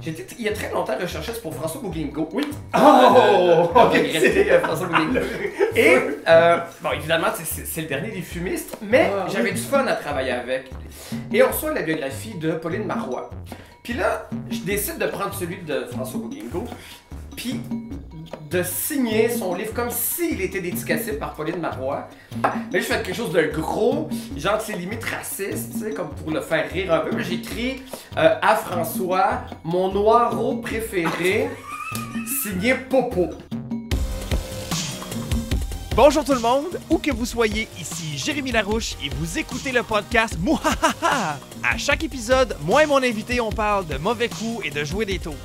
il y a très longtemps recherchiste pour François Bouguingo. Oui. Oh! Regretté François Bouguingo. Et, bon, évidemment, c'est le dernier des fumistes, mais j'avais du fun à travailler avec. Et on reçoit la biographie de Pauline Marois. Puis là, je décide de prendre celui de François Bouguingo, puis de signer son livre comme s'il était dédicacé par Pauline Marois. Mais je fais quelque chose de gros, genre c'est limite raciste, tu sais, comme pour le faire rire un peu. J'écris à François, mon noiro préféré, signé Popo. Bonjour tout le monde, où que vous soyez, ici Jérémy Larouche et vous écoutez le podcast Mouhahaha. À chaque épisode, moi et mon invité, on parle de mauvais coups et de jouer des tours.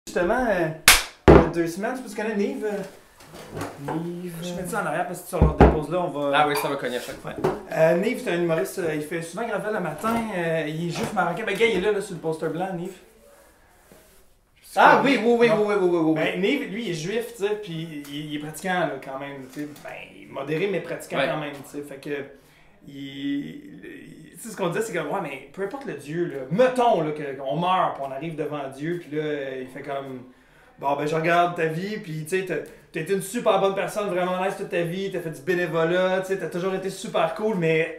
Justement, 2 semaines, tu connais Nive? Nive. Je mets ça en arrière parce que sur leur dépose là, on va. Ah oui, ça va cogner à chaque fois. Nive, c'est un humoriste, il fait souvent Gravel le matin. Il est juif marocain. Ben, gars, il est là sur le poster blanc, Nive. Ah oui. Ben, Nive, lui, il est juif, tu sais, puis il est pratiquant là, quand même. Tu sais, ben, modéré, mais pratiquant quand même, tu sais. Fait que. Tu sais, ce qu'on disait, c'est que, ouais, mais peu importe le Dieu, là, mettons là, qu'on meurt, puis on arrive devant Dieu, puis là, il fait comme. Bon, ben, je regarde ta vie, puis tu sais, t'as été une super bonne personne, vraiment nice toute ta vie, t'as fait du bénévolat, tu sais, t'as toujours été super cool, mais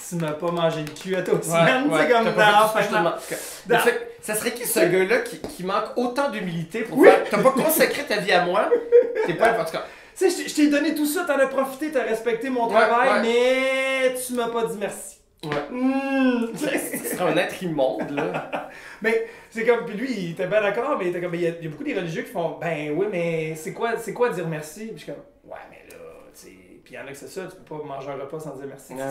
tu m'as pas mangé le cul à toi aussi, c'est comme ça serait qui ce gars-là qui manque autant d'humilité pour faire. T'as pas consacré ta vie à moi, t'es pas en tout cas. Tu sais, je t'ai donné tout ça, t'en as profité, t'as respecté mon travail, mais tu m'as pas dit merci. Ce serait un être immonde, là. Mais c'est comme, puis lui, il était bien d'accord, mais il y a beaucoup des religieux qui font, ben oui, mais c'est quoi dire merci? Puis je suis comme, ouais, mais là, tu sais, puis il y en a que c'est ça, tu peux pas manger un repas sans dire merci. Ouais.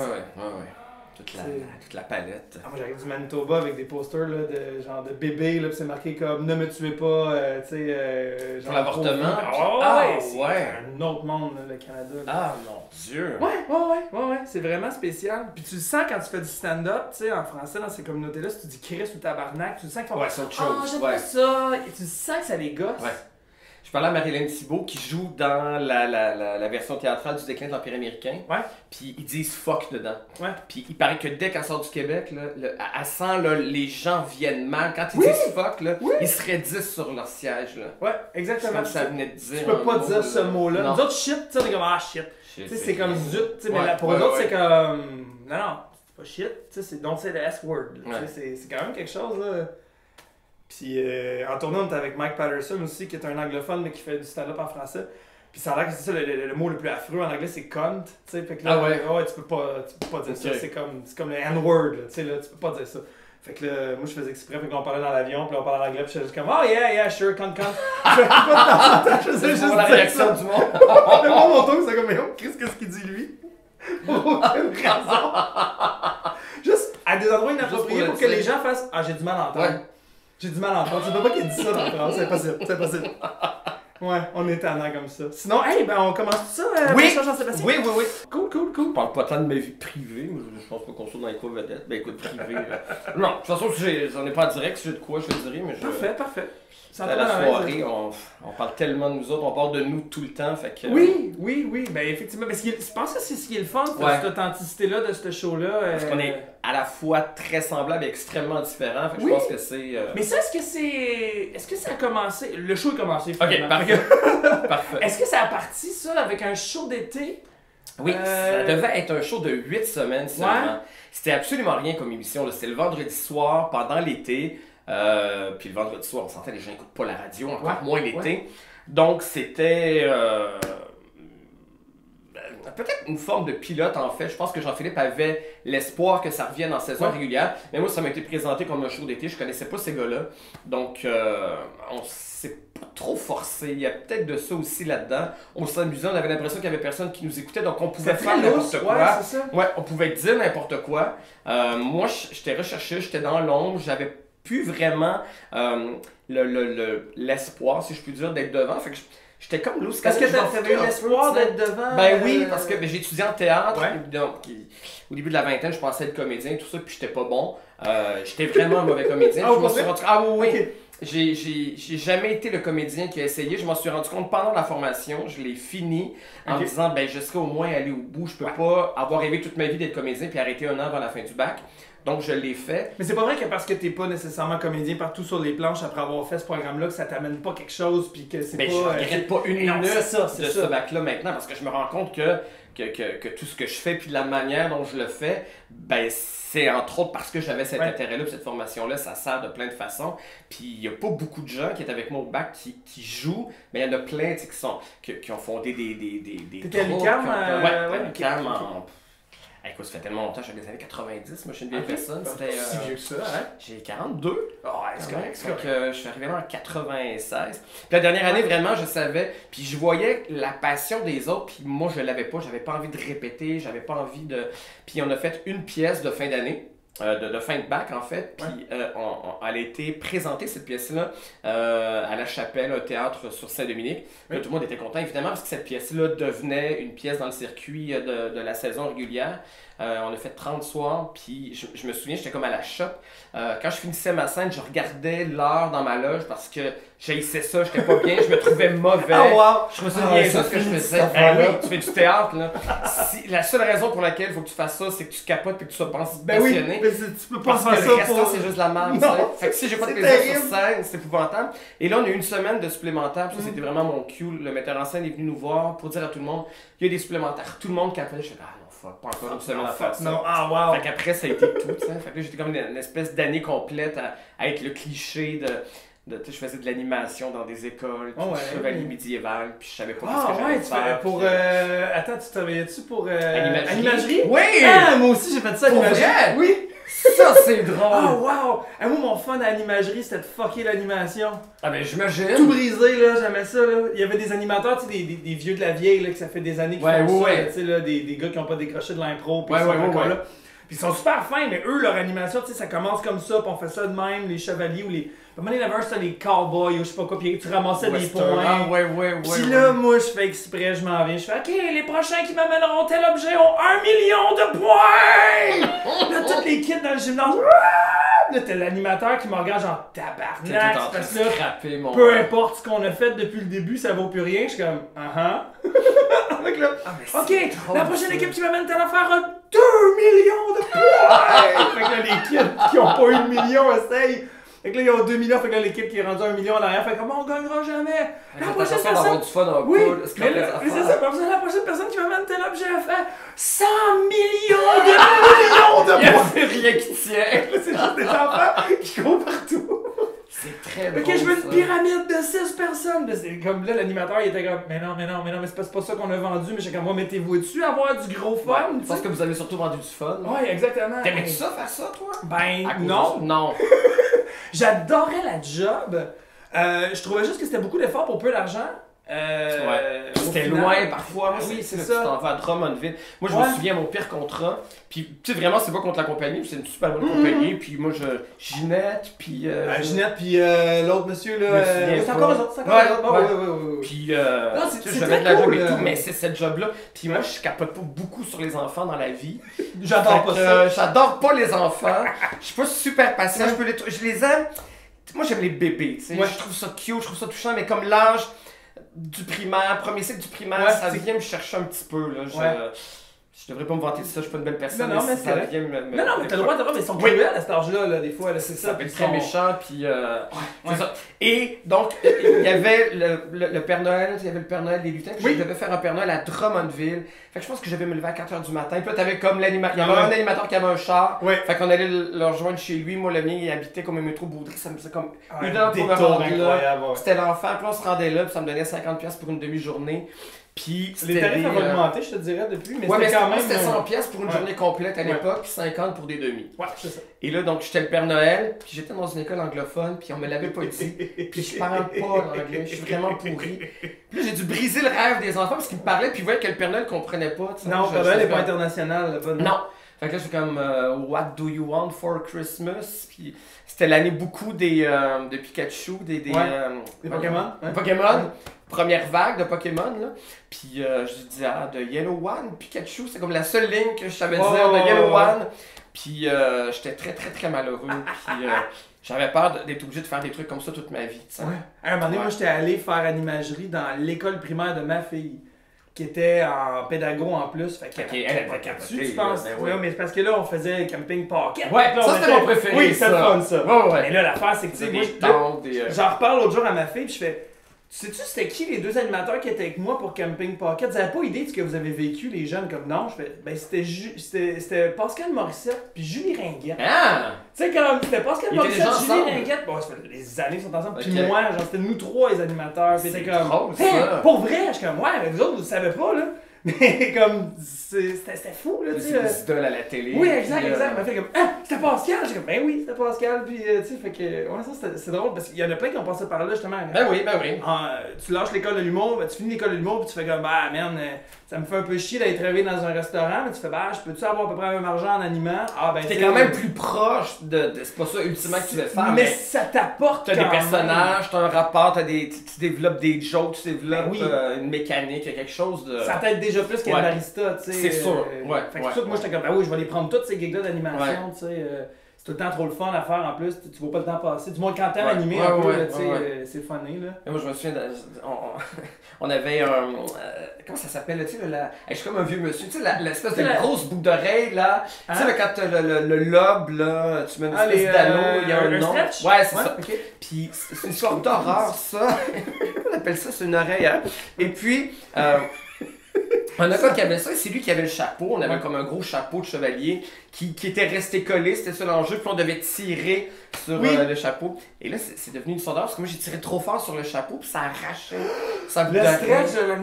Toute la palette. Ah, moi j'arrive du Manitoba avec des posters là, de genre de bébés, là, puis c'est marqué comme ne me tuez pas, tu sais. Pour l'avortement. C'est un autre monde, là, le Canada. Là. Ah mon Dieu. Ouais, c'est vraiment spécial. Puis tu le sens quand tu fais du stand-up, tu sais, en français dans ces communautés-là, si tu dis Chris ou tabarnak, tu le sens qu'ils font. Ouais, c'est autre chose. J'aime pas ça. Et tu sens que ça les gosse. Ouais. Je parlais à Marilyn Thibault qui joue dans la version théâtrale du déclin de l'Empire américain. Ouais. Puis ils disent fuck dedans. Ouais. Puis il paraît que dès qu'elle sort du Québec, là, elle sent là, les gens viennent mal. Quand ils disent fuck, là, ils seraient 10 sur leur siège. Là. Ouais, exactement. Comme ça venait de dire. Tu peux pas dire ce mot-là. Nous autres, shit, tu sais, on est comme shit. Tu sais, c'est comme zut. Tu sais, mais pour eux autres, c'est comme. Non, c'est pas shit. Tu sais, donc c'est le S-word. C'est quand même quelque chose, là. Puis en tournée, on était avec Mike Patterson aussi, qui est un anglophone, mais qui fait du stand-up en français. Puis ça a l'air que c'est ça, le mot le plus affreux en anglais, c'est cunt. Tu sais, fait que là, tu peux pas dire ça. C'est comme le N-word, tu sais, là, tu peux pas dire ça. Fait que là, moi, je faisais exprès, fait qu'on parlait dans l'avion, puis on parlait en anglais, puis j'étais juste comme, oh yeah, sure, cunt. Je faisais juste la réaction du monde. Moi, mon tour, c'est comme, mais oh, Chris, qu'est-ce qu'il dit lui? Aucune raison. Juste à des endroits inappropriés pour que les gens fassent, j'ai du mal à entendre. J'ai du mal à entendre. Tu peux pas qu'il dise ça dans la phrase. C'est impossible. Ouais, on est tannant comme ça. Sinon, on commence tout ça? Oui! Jean-Sébastien? Oui. Cool. Je parle pas tant de ma vie privée, mais je pense pas qu'on soit dans les quoi vedettes. Ben écoute, privé. Non, de toute façon, j'en ai pas en direct, je sais de quoi je le dirais, mais Parfait. À la soirée, on parle tellement de nous autres, on parle de nous tout le temps, fait que... Oui, ben effectivement, mais je pense que c'est ce qui est le fun, cette authenticité-là de ce show-là. Parce qu'on est à la fois très semblable et extrêmement différent, fait que je pense que c'est... Mais ça, est-ce que ça a commencé... Le show a commencé, finalement. Ok, parfait. Est-ce que ça a parti, ça, avec un show d'été? Oui, ça devait être un show de 8 semaines seulement. C'était absolument rien comme émission, c'était le vendredi soir, pendant l'été. Puis le vendredi soir, on sentait les gens n'écoutent pas la radio, encore moins l'été. Donc c'était peut-être une forme de pilote en fait. Je pense que Jean-Philippe avait l'espoir que ça revienne en saison régulière. Mais moi, ça m'a été présenté comme un show d'été. Je connaissais pas ces gars-là. Donc on s'est pas trop forcé. Il y a peut-être de ça aussi là-dedans. On s'amusait, on avait l'impression qu'il y avait personne qui nous écoutait. Donc on pouvait faire n'importe quoi. On pouvait dire n'importe quoi. Moi, j'étais recherché, j'étais dans l'ombre, j'avais plus vraiment l'espoir, si je puis dire, d'être devant. Fait que j'étais comme loose. Est-ce que t'avais eu l'espoir d'être devant? Ben oui, parce que j'ai étudié en théâtre. Donc, au début de la vingtaine, je pensais être comédien, tout ça, puis j'étais pas bon. J'étais vraiment un mauvais comédien. Je me suis rendu... Ah oui. j'ai jamais été le comédien qui a essayé. Je m'en suis rendu compte pendant la formation. Je l'ai fini en me disant, ben, je serais au moins allé au bout. Je peux pas avoir rêvé toute ma vie d'être comédien puis arrêter un an avant la fin du bac. Donc, je l'ai fait. Mais c'est pas vrai que parce que t'es pas nécessairement comédien partout sur les planches après avoir fait ce programme-là, que ça t'amène pas quelque chose, puis que c'est pas... Je regrette pas une minute de ce bac-là maintenant, parce que je me rends compte que tout ce que je fais, puis la manière dont je le fais, ben, c'est entre autres parce que j'avais cet intérêt-là, puis cette formation-là, ça sert de plein de façons. Puis il y a pas beaucoup de gens qui étaient avec moi au bac qui jouent, mais il y en a plein qui ont fondé des T'étais à l'UQAM? l'UQAM en... Écoute, ça fait tellement longtemps, je suis des années 90, moi je suis une vieille personne. C'était si vieux que ça, hein? J'ai 42. C'est correct. Donc, je suis arrivé en 96. Puis la dernière année, vraiment, je savais. Puis je voyais la passion des autres, puis moi, je l'avais pas. J'avais pas envie de répéter, j'avais pas envie de... Puis on a fait une pièce de fin d'année. De fin de bac en fait, puis elle a été présentée cette pièce-là à la Chapelle, un théâtre sur Saint-Dominique. Tout le monde était content évidemment parce que cette pièce-là devenait une pièce dans le circuit de la saison régulière. On a fait 30 soirs, puis je me souviens, j'étais comme à la shop. Quand je finissais ma scène, je regardais l'heure dans ma loge parce que j'haïssais ça, j'étais pas bien, je me trouvais mauvais. Je trouvais ça niaiseux ce que je faisais. Oui, tu fais du théâtre, là. La seule raison pour laquelle il faut que tu fasses ça, c'est que tu capotes et que tu sois passionné. Mais tu peux pas faire ça le restant, c'est juste de la merde. Fait que si j'ai pas de plaisir sur scène, c'est épouvantable. Et là, on a eu une semaine de supplémentaires, puis ça, c'était vraiment mon cue. Le metteur en scène est venu nous voir pour dire à tout le monde, il y a des supplémentaires. Tout le monde capotait. Je suis pas encore une semaine à faire ça. Non, Fait qu'après, ça a été tout, tu sais. Fait que là, j'étais comme une espèce d'année complète à être le cliché de je faisais de l'animation dans des écoles, chevalier médiéval, puis je savais pas ce que j'allais faire. Pour... Attends, tu travaillais-tu pour... Animagerie? Oui! Ah, moi aussi, j'ai fait ça à Animagerie. Oui! Ça, c'est drôle! Oh, wow! Moi, mon fun à l'Imagerie, c'était de fucker l'animation. Ah, ben, j'imagine! Tout brisé, là, j'aimais ça, là. Il y avait des animateurs, tu sais, des vieux de la vieille, là, que ça fait des années qu'ils font ça, tu sais, là, des gars qui ont pas décroché de l'impro, puis ils sont encore là. Puis ils sont super fins, mais eux, leur animation, tu sais, ça commence comme ça, puis on fait ça de même, les chevaliers ou les... À un moment donné, c'était les cowboys ou je sais pas quoi, puis tu ramassais des points. Puis là, moi, je fais exprès, je m'en viens, je fais OK, les prochains qui m'amèneront tel objet ont 1 million de points! Là, toutes les kids dans le gymnase, là, t'as l'animateur qui me regarde genre tabarnak, parce que là, peu importe ce qu'on a fait depuis le début, ça vaut plus rien. Je suis comme, Avec là, OK, la prochaine équipe qui m'amène telle affaire a 2 millions de points! Fait que là, les kids qui ont pas eu 1 million essayent. Fait que là, ils ont 2 millions, fait que là, l'équipe qui est rendue 1 million en arrière, fait comme on gagnera jamais. La prochaine personne. Du fun en oui, mais c'est ça, comme ça, la prochaine personne qui m'amène tel objet a fait 100 millions de points. Il n'y a plus rien qui tient. C'est juste des enfants qui courent partout. C'est très drôle. Ok, je veux une pyramide de 6 personnes. Comme là, l'animateur, il était comme, mais non, mais c'est pas ça qu'on a vendu. Mais j'ai comme, moi, mettez-vous dessus, avoir du gros fun. Je pense que vous avez surtout vendu du fun. Ouais, exactement. T'aimais-tu ça, faire ça, toi? Ben, non. J'adorais la job. Je trouvais juste que c'était beaucoup d'efforts pour peu d'argent. C'était loin parfois. Oui, c'est ça. Tu t'en vas à Drummondville. Moi, je me souviens, mon pire contrat. Puis, tu sais, vraiment, c'est pas contre la compagnie. C'est une super bonne compagnie. Puis, moi, Ginette. Puis. Ginette, puis l'autre monsieur, là. C'est encore eux autres. C'est encore eux autres. Puis, j'avais de la job et tout. Mais c'est cette job-là. Puis, moi, je capote pas beaucoup sur les enfants dans la vie. J'adore pas ça. J'adore pas les enfants. Je suis pas super patient. Je les aime. Moi, j'aime les bébés. Je trouve ça cute, je trouve ça touchant. Mais comme l'âge du primaire, premier cycle du primaire, ça vient me chercher un petit peu. Là. Je devrais pas me vanter de ça, je suis pas une belle personne. Non, mais ça vient non, mais t'as le droit de dire, mais ils sont cruels à cet âge-là, des fois. C'est ça. Très méchant, puis. C'est ça. Et donc, il y avait le Père Noël, il y avait le Père Noël des lutins, puis je devais faire un Père Noël à Drummondville. Fait que je pense que je devais me lever à 4h du matin. Puis là, t'avais comme l'animateur. Il y avait un animateur qui avait un char. Fait qu'on allait le rejoindre chez lui. Moi, le mien, il habitait comme un métro Baudry. Ça me faisait comme une heure pour me rendre là. C'était l'enfer. Puis là, on se rendait là, puis ça me donnait 50$ pour une demi-journée. Puis les tarifs ont augmenté, je te dirais, depuis. Mais c'était quand même. C'était 100$ pour une journée complète à l'époque, puis 50$ pour des demi. Ouais, c'est ça. Et là, donc, j'étais le Père Noël, puis j'étais dans une école anglophone, puis on me l'avait pas dit. Puis je parle pas l'anglais, je suis vraiment pourri. Puis là, j'ai dû briser le rêve des enfants parce qu'ils me parlaient, puis ils voyaient que le Père Noël comprenait pas. Non, le Père Noël n'est pas international là-bas. Non. Fait que là, je suis comme What do you want for Christmas? Puis c'était l'année beaucoup de Pikachu, des Pokémon. Pokémon. Première vague de Pokémon, là. Puis je disais, de Yellow One, Pikachu, c'est comme la seule ligne que je savais dire de Yellow One. Puis j'étais très, très, très malheureux. Puis j'avais peur d'être obligé de faire des trucs comme ça toute ma vie. Ouais. À un moment donné, moi, j'étais allé faire animagerie dans l'école primaire de ma fille, qui était en pédago en plus. Fait qu'elle était pas capable, tu penses? Oui, mais c'est parce que là, on faisait camping pocket. Ouais, ça c'était mon préféré. Oui, c'est le fun, ça. Ouais. Mais là, l'affaire, c'est que, tu sais, moi, j'en reparle l'autre jour à ma fille, puis je fais. Sais-tu c'était qui les deux animateurs qui étaient avec moi pour Camping Pocket? Vous n'avez pas idée de ce que vous avez vécu, les jeunes, comme non? Je fais, ben c'était Pascal Morissette puis Julie Ringuette. Ah! Tu sais, comme c'était Pascal Morissette, Julie Ringuette. Bon, ça fait les années sont ensemble. Puis moi, genre, c'était nous trois les animateurs. Puis c'était comme. Drôle, ça. Pour vrai, je suis comme, ouais, mais vous autres, vous ne savez pas, là. Mais comme, c'était fou, là, tu sais. C'est des idoles à la télé. Oui, exact. Elle m'a fait comme, ah, c'était Pascal. J'ai comme, ben oui, c'était Pascal. Puis, tu sais, fait que, ouais, ça, c'est drôle parce qu'il y en a plein qui ont passé par là, justement. Ben oui. Tu lâches l'école de l'humour, ben, tu finis l'école de l'humour, puis tu fais comme, bah, merde, ça me fait un peu chier d'être travaillé dans un restaurant, mais tu fais, bah, je peux-tu avoir à peu près le même argent en animant? Ah, ben, t'es quand même plus proche c'est pas ça ultimement que tu veux faire. Mais ça t'apporte. T'as des personnages, t'as un rapport, tu développes des jokes, tu développes une mécanique, quelque chose de. Ça t'aide déjà plus qu'un barista, tu sais. C'est sûr, ouais. Fait que moi, j'étais comme, bah oui, je vais les prendre toutes ces gigs-là d'animation, tu sais. C'est tout le temps trop le fun à faire en plus, tu vois pas le temps passer. Du moins, quand t'aimes animé un peu, tu sais, c'est funny, là. Et moi, je me souviens, on avait un. Comment ça s'appelle, tu sais, je suis comme un vieux monsieur, tu sais, l'espèce de grosse boucle d'oreille, là. Tu sais, quand t'as le lobe, là, tu mets une espèce d'anneau, il y a un nom. Stretch? Ouais, c'est ça. Puis, c'est une sorte d'horreur, ça. On appelle ça, c'est une oreille, hein. Et puis. On a pas qui avait ça, c'est lui qui avait le chapeau. On avait comme un gros chapeau de chevalier qui était resté collé, c'était ça l'enjeu. Puis on devait tirer sur le chapeau. Et là, c'est devenu une sondeur parce que moi j'ai tiré trop fort sur le chapeau, puis ça arrachait.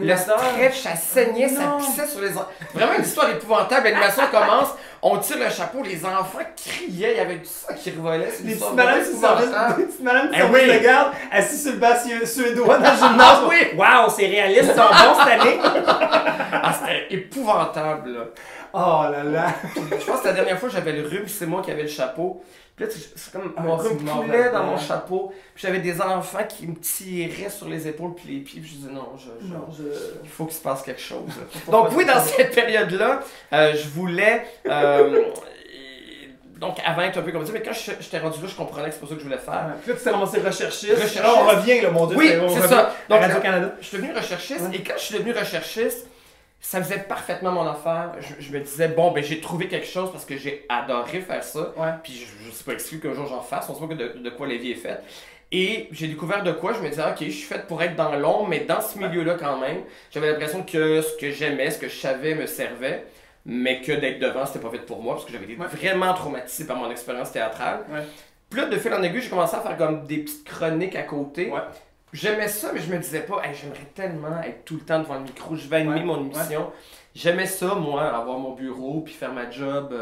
Le stretch, ça saignait, ça pissait sur les enfants. Vraiment une histoire épouvantable. L'animation commence, on tire le chapeau, les enfants criaient, il y avait du sang qui revolait. Les petites madames qui se garde, assis sur le bas suédois dans le gymnase. Ah oui! Waouh, c'est réaliste, ils sont bons cette année! Ah, c'était épouvantable, là. Oh là là! Je pense que la dernière fois, j'avais le rhume, c'est moi qui avais le chapeau. Puis là, c'est comme mon rhume coulait dans mon chapeau. Puis j'avais des enfants qui me tiraient sur les épaules puis les pieds. Puis je disais non, il faut qu'il se passe quelque chose. Donc oui, dans cette période-là, je voulais... donc, avant être un peu comme ça, mais quand j'étais rendu là, je comprenais que c'est pas ça que je voulais faire. Puis là, tu t'es ramassé recherchiste. Là, on revient, là, mon Dieu. Oui, c'est ça. Donc, Radio-Canada. Je suis devenu recherchiste, et quand je suis devenu recherchiste, ça faisait parfaitement mon affaire. Je me disais, bon, ben j'ai trouvé quelque chose parce que j'ai adoré faire ça. Puis je sais pas exclu qu'un jour j'en fasse, on sait pas de quoi la vie est faite. Et j'ai découvert de quoi, je me disais, ok, je suis faite pour être dans l'ombre, mais dans ce milieu-là quand même. J'avais l'impression que ce que j'aimais, ce que je savais me servait. Mais que d'être devant, c'était pas fait pour moi, parce que j'avais été vraiment traumatisé par mon expérience théâtrale. Puis là, de fil en aiguille, j'ai commencé à faire comme des petites chroniques à côté. J'aimais ça, mais je me disais pas, hey, j'aimerais tellement être tout le temps devant le micro, je vais animer mon émission. J'aimais ça, moi, avoir mon bureau, puis faire ma job.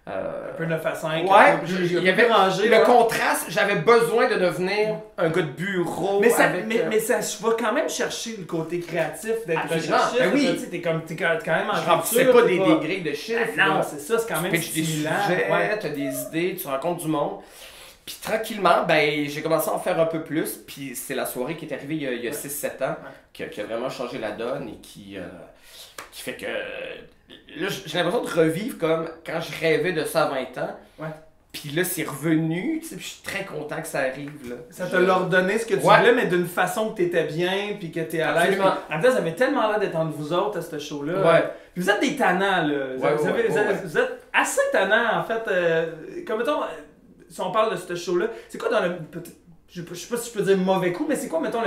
Un peu 9 à 5. Ouais, il y avait le contraste, j'avais besoin de devenir un gars de bureau. Mais ça va quand même chercher le côté créatif d'être recherchiste. Ben oui. T'es quand même en train de c'est pas des grilles de chiffres. Non, c'est ça, c'est quand même stimulant. Tu pitches des sujets, t'as des idées, tu rencontres du monde. Puis tranquillement, ben j'ai commencé à en faire un peu plus. Puis c'est la soirée qui est arrivée il y a 6-7 ans qui a vraiment changé la donne et qui fait que... Là, j'ai l'impression de revivre comme quand je rêvais de ça à 20 ans. Puis là, c'est revenu, tu sais, puis je suis très content que ça arrive, là. Ça t'a ordonné ce que tu voulais, mais d'une façon que t'étais bien, puis que t'es à l'aise. En même temps, ça avait tellement l'air d'être entre vous autres à ce show-là. Puis vous êtes des tannants, là. Vous êtes assez tannants, en fait. Comme mettons, si on parle de ce show-là, c'est quoi dans le... Je sais pas si je peux dire mauvais coup, mais c'est quoi, mettons,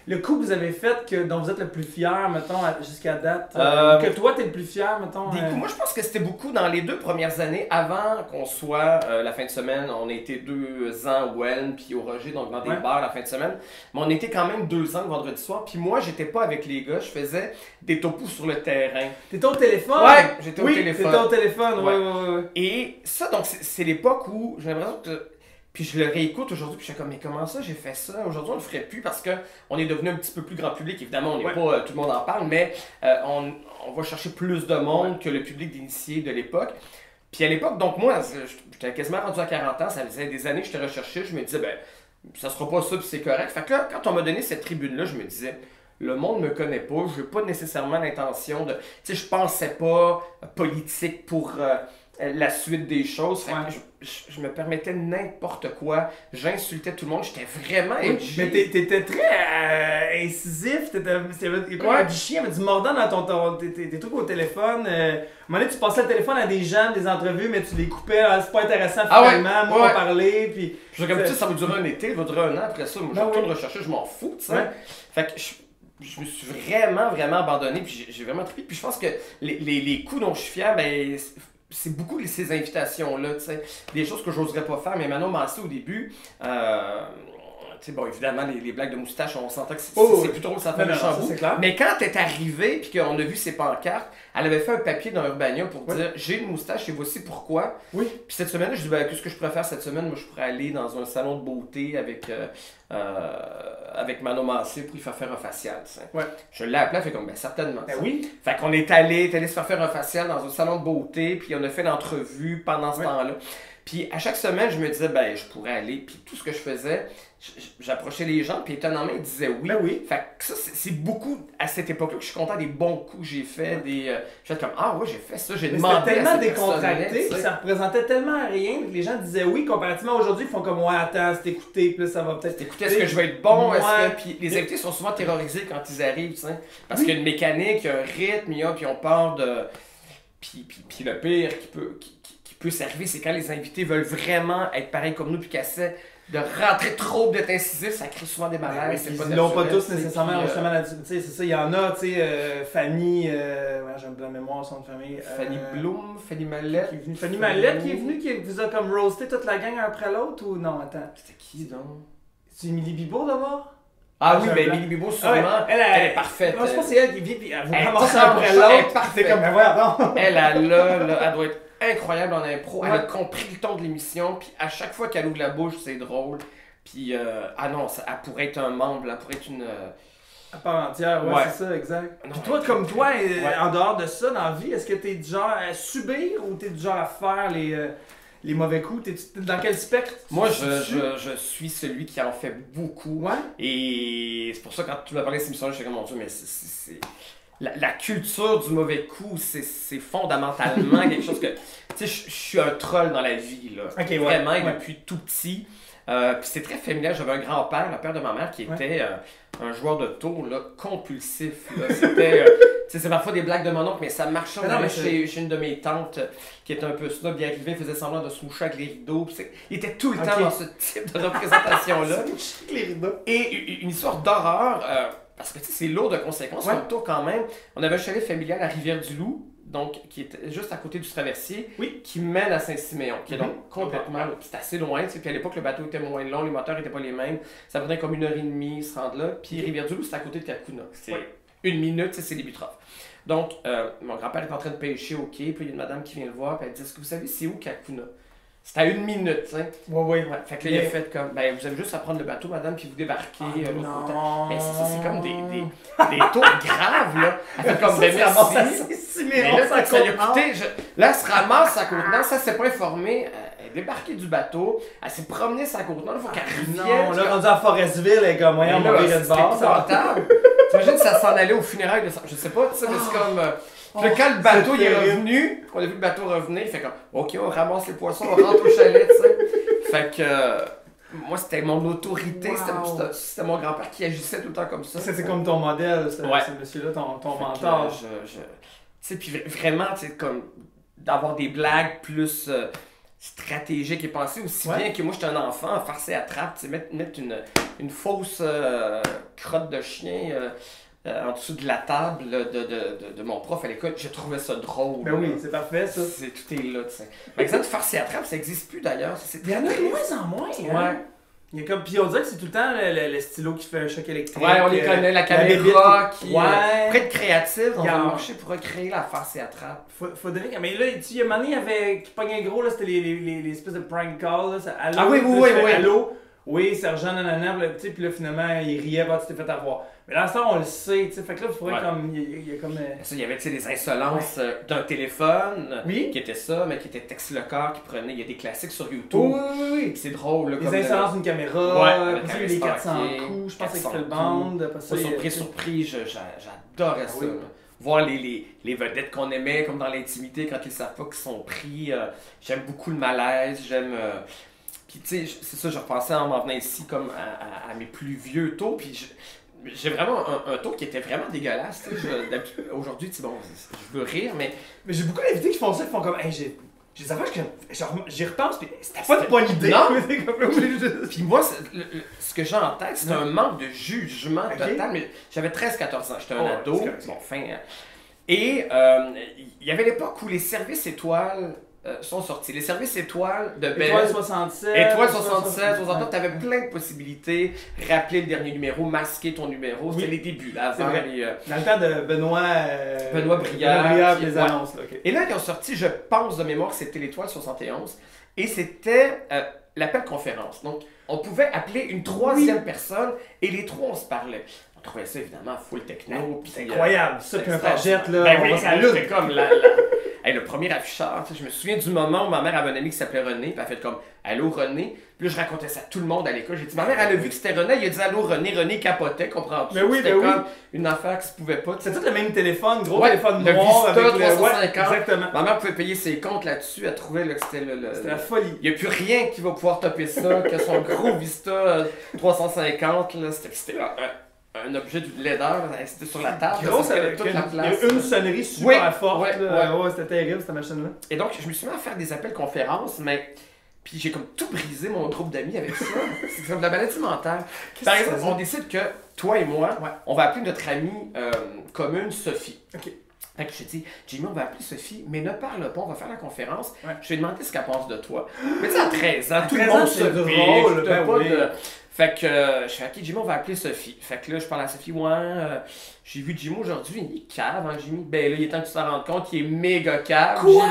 le coup que vous avez fait dont vous êtes le plus fier, mettons, jusqu'à date? Que toi, t'es le plus fier, mettons? Des coups, moi, je pense que c'était beaucoup dans les 2 premières années, avant qu'on soit la fin de semaine. On a été 2 ans au Welm, puis au Roger, donc dans des bars la fin de semaine. Mais on était quand même 2 ans le vendredi soir. Puis moi, j'étais pas avec les gars, je faisais des topos sur le terrain. T'étais au téléphone? Ouais, j'étais au téléphone. T'étais au téléphone, ouais. Et ça, donc, c'est l'époque où j'ai l'impression que... Puis je le réécoute aujourd'hui, puis je suis comme, mais comment ça j'ai fait ça? Aujourd'hui, on le ferait plus parce qu'on est devenu un petit peu plus grand public. Évidemment, on n'est pas, tout le monde en parle, mais on va chercher plus de monde que le public d'initiés de l'époque. Puis à l'époque, donc moi, j'étais quasiment rendu à 40 ans, ça faisait des années que j'étais recherché, je me disais, ben, ça sera pas ça, puis c'est correct. Fait que là, quand on m'a donné cette tribune-là, je me disais, le monde me connaît pas, je n'ai pas nécessairement l'intention de... Tu sais, je pensais pas politique pour... la suite des choses. Fait que je me permettais n'importe quoi. J'insultais tout le monde. J'étais vraiment edgy. Mais t'étais très incisif. Il y avait du chien, il y avait du mordant dans tes trucs au téléphone. À un moment donné, tu passais le téléphone à des gens, des entrevues, mais tu les coupais. C'est pas intéressant finalement. Moi, on va parler. Puis comme ça va durer un été, ça va durer un an. Après ça, moi, je retourne rechercher, je m'en fous. Fait que je me suis vraiment abandonné. Puis j'ai vraiment trippé. Puis je pense que les coups dont je suis fier, ben, c'est beaucoup ces invitations-là, tu sais. Des choses que j'oserais pas faire, mais Manon Massé au début, tu sais, bon, évidemment, les blagues de moustache, on s'entend que c'est plus drôle, ça fait le chambou. Mais quand elle est arrivée, puis qu'on a vu ses pancartes, elle avait fait un papier dans Urbania pour dire « J'ai une moustache et voici pourquoi ». Puis cette semaine, je dis ben, « Qu'est-ce que je pourrais faire cette semaine? Moi, je pourrais aller dans un salon de beauté avec Manon Massé pour lui faire un facial. » Je l'ai appelé, elle fait comme « Ben certainement. » Fait qu'on est allé se faire un facial dans un salon de beauté, puis on a fait l'entrevue pendant ce temps-là. Puis à chaque semaine, je me disais, ben je pourrais aller. Puis tout ce que je faisais, j'approchais les gens, puis étonnamment, ils disaient oui. Fait que ça, c'est beaucoup à cette époque-là que je suis content des bons coups que j'ai fait. Je fais comme, ah ouais, j'ai fait ça, j'ai demandé. C'était tellement décontracté, ça représentait tellement rien que les gens disaient oui, comparativement à aujourd'hui, ils font comme, ouais, attends, c'est écouté, puis là, ça va peut-être. Écoutez, est-ce que je vais être bon? Puis les invités sont souvent terrorisés quand ils arrivent, tu sais. Parce qu'il y a une mécanique, il y a un rythme, puis on part de. Puis le pire qui peut servir, c'est quand les invités veulent vraiment être pareils comme nous, puis qu'ils essaient de rentrer trop, d'être incisif, ça crée souvent des malaises. Ils l'ont pas tous nécessairement justement là-dessus. Tu sais, c'est ça, il y en a, tu sais, Fanny, j'ai un blanc de mémoire, son de famille. Fanny Bloom, Fanny Mallette. Fanny Mallette qui est venue, qui vous a comme roasté toute la gang un après l'autre, ou non, attends. C'était qui donc? C'est Émilie Bibeau d'abord? Ah oui, ben Émilie Bibeau, sûrement, elle est parfaite. Moi, je pense que c'est elle qui vit, puis elle vous ramasse un après l'autre. C'est comme, ben voilà, elle doit être incroyable en impro. Elle a compris le ton de l'émission, puis à chaque fois qu'elle ouvre la bouche, c'est drôle. Puis, ah non, elle pourrait être un membre, elle pourrait être une. À part entière, c'est ça, exact. Puis toi, comme toi, en dehors de ça, dans la vie, est-ce que t'es du genre à subir ou t'es du genre à faire les mauvais coups? T'es dans quel spectre? Moi, je suis celui qui en fait beaucoup. Et c'est pour ça, quand tu m'as parlé de cette émission-là, je suis comme, mon Dieu, mais c'est... La culture du mauvais coup, c'est fondamentalement quelque chose que... Tu sais, je suis un troll dans la vie, là. Vraiment, depuis tout petit. Puis c'est très familial. J'avais un grand-père, le père de ma mère, qui était un joueur de tour, là, compulsif. C'était... c'est parfois des blagues de mon oncle, mais ça marchait. Chez une de mes tantes qui était un peu snob, il arrivait, faisait semblant de se moucher avec les rideaux. Il était tout le temps dans ce type de représentation-là. les rideaux. Et une histoire d'horreur, parce que c'est lourd de conséquences, comme toi quand même. On avait un chalet familial à Rivière-du-Loup, donc qui était juste à côté du traversier, qui mène à Saint-Siméon, qui est donc complètement, c'est assez loin, puis à l'époque le bateau était moins long, les moteurs n'étaient pas les mêmes, ça prenait comme 1h30 se rendre là, puis Rivière-du-Loup c'est à côté de Kakuna, c'est 1 minute, c'est les Butrophes. Donc, mon grand-père est en train de pêcher au quai, puis il y a une madame qui vient le voir, puis elle dit, est-ce que vous savez c'est où Kakuna? C'est à 1 minute, tu sais. Fait que là, il a fait comme, ben, vous avez juste à prendre le bateau, madame, puis vous débarquez l'autre côté. Mais c'est comme des tours graves, là. Elle fait comme, ben, merci. Mais là, ça lui a coûté, là, elle se ramasse à Côte-Nord, ça s'est pas informé. Elle est débarquée du bateau, elle s'est promenée sur la Côte-Nord, il faut qu'elle revienne. On l'a rendu à Forestville, les gars, moyen, on va virer de bord. T'imagines, ça s'en allait au funérailles de... Je sais pas, tu sais, mais c'est comme... Puis quand le bateau il est revenu, on a vu le bateau revenir, il fait comme ok, on ramasse les poissons, on rentre au chalet, tu sais. Fait que moi c'était mon autorité, c'était mon grand-père qui agissait tout le temps comme ça. C'est comme ton modèle, ce monsieur-là, ton mentor. Tu sais, puis vraiment, tu sais, comme d'avoir des blagues plus stratégiques et pensées, aussi bien que moi j'étais un enfant, farcer à trappe, tu sais, mettre une fausse crotte de chien. En dessous de la table de mon prof à l'école, j'ai trouvé ça drôle. Ben oui, c'est parfait ça. Tout est là, tu sais. Par exemple, farcer à trappe, ça n'existe plus d'ailleurs. Il y en a de moins en moins. Hein? Il y a comme, puis on dirait que c'est tout le temps le stylo qui fait un choc électrique. Ouais, on les connaît, la caméra qui pourrait être créative, on va marcher pour recréer la farce à trappe. Faudrait, mais là, il y a un moment donné, il y avait, qui pognait gros, là, c'était les espèces de prank calls, là, allô, ah oui. Allô, oui, sergent, nanana, puis là, finalement, il riait, bah, tu t'es fait avoir. Mais là, ça, on le sait, tu sais, fait que là, il faudrait comme, il y a comme... Ça, il y avait, tu sais, des insolences d'un téléphone, qui était ça, mais qui était Tex le corps, qui prenait, il y a des classiques sur YouTube. Oui. C'est drôle, là, comme... Les insolences d'une caméra, les 400 coups, je pense que c'était le bande. Surprise, j'adorais ça. voir les vedettes qu'on aimait, comme dans l'intimité, quand ils savent pas qu'ils sont pris. J'aime beaucoup le malaise, puis tu sais, c'est ça, je repensais en m'en venant ici comme à mes plus vieux taux, puis j'ai vraiment un taux qui était vraiment dégueulasse. Aujourd'hui, bon, je veux rire, mais j'ai beaucoup d'invités qui font ça, qui font comme, hey, j'ai des affaires que j'y repense, puis c'était pas une bonne idée. Non! Puis moi, ce que j'ai en tête, c'est un manque de jugement total. Mais j'avais 13-14 ans, j'étais un ado. Et il y avait l'époque où les services étoiles sont sortis. Les services étoiles de Bell. Étoile 67. Étoile 67. Tu avais plein de possibilités. Rappeler le dernier numéro, masquer ton numéro. C'était les débuts, là, avant les. Dans le temps de Benoît Briard. Les annonces, là. Et là, ils ont sorti, je pense de mémoire, c'était l'Étoile 71. Et c'était l'appel conférence. Donc, on pouvait appeler une troisième personne et les trois, on se parlait. On trouvait ça évidemment full techno. C'est incroyable, ça, puis un pagette, là. Ben oui, c'était comme le premier afficheur. Je me souviens du moment où ma mère avait un ami qui s'appelait René, puis elle a fait comme Allô René. Puis là, je racontais ça à tout le monde à l'école. J'ai dit, ma mère, elle a vu que c'était René, il a dit Allô René. René capotait, comprends-tu? Mais oui, c'était comme une affaire qui se pouvait pas. C'était tout le même téléphone, gros téléphone noir le avec Vista 350. Exactement. Ma mère pouvait payer ses comptes là-dessus. Elle trouvait que c'était c'était la folie. Il n'y a plus rien qui va pouvoir topper ça, que son gros Vista 350. C'était un objet de laideur, c'était sur la table. Grosse avec toute la place. Il y a une sonnerie super forte. Ouais, c'était terrible cette machine-là. Et donc, je me suis mis à faire des appels conférences, mais. Puis j'ai comme tout brisé mon groupe d'amis avec ça. C'est comme de la maladie mentale. Par exemple, on décide que toi et moi, on va appeler notre amie commune Sophie. OK. Fait que je dis, Jimmy, on va appeler Sophie, mais ne parle pas, on va faire la conférence. Je vais demander ce qu'elle pense de toi. Mais tu sais, à 13 ans, tout le monde se drôle. Fait que je fais, OK, Jimmy, on va appeler Sophie. Fait que là, je parle à Sophie, j'ai vu Jimmy aujourd'hui, il est cave, hein, Jimmy. Ben là, il est temps que tu t'en rendes compte, il est méga cave. Quoi?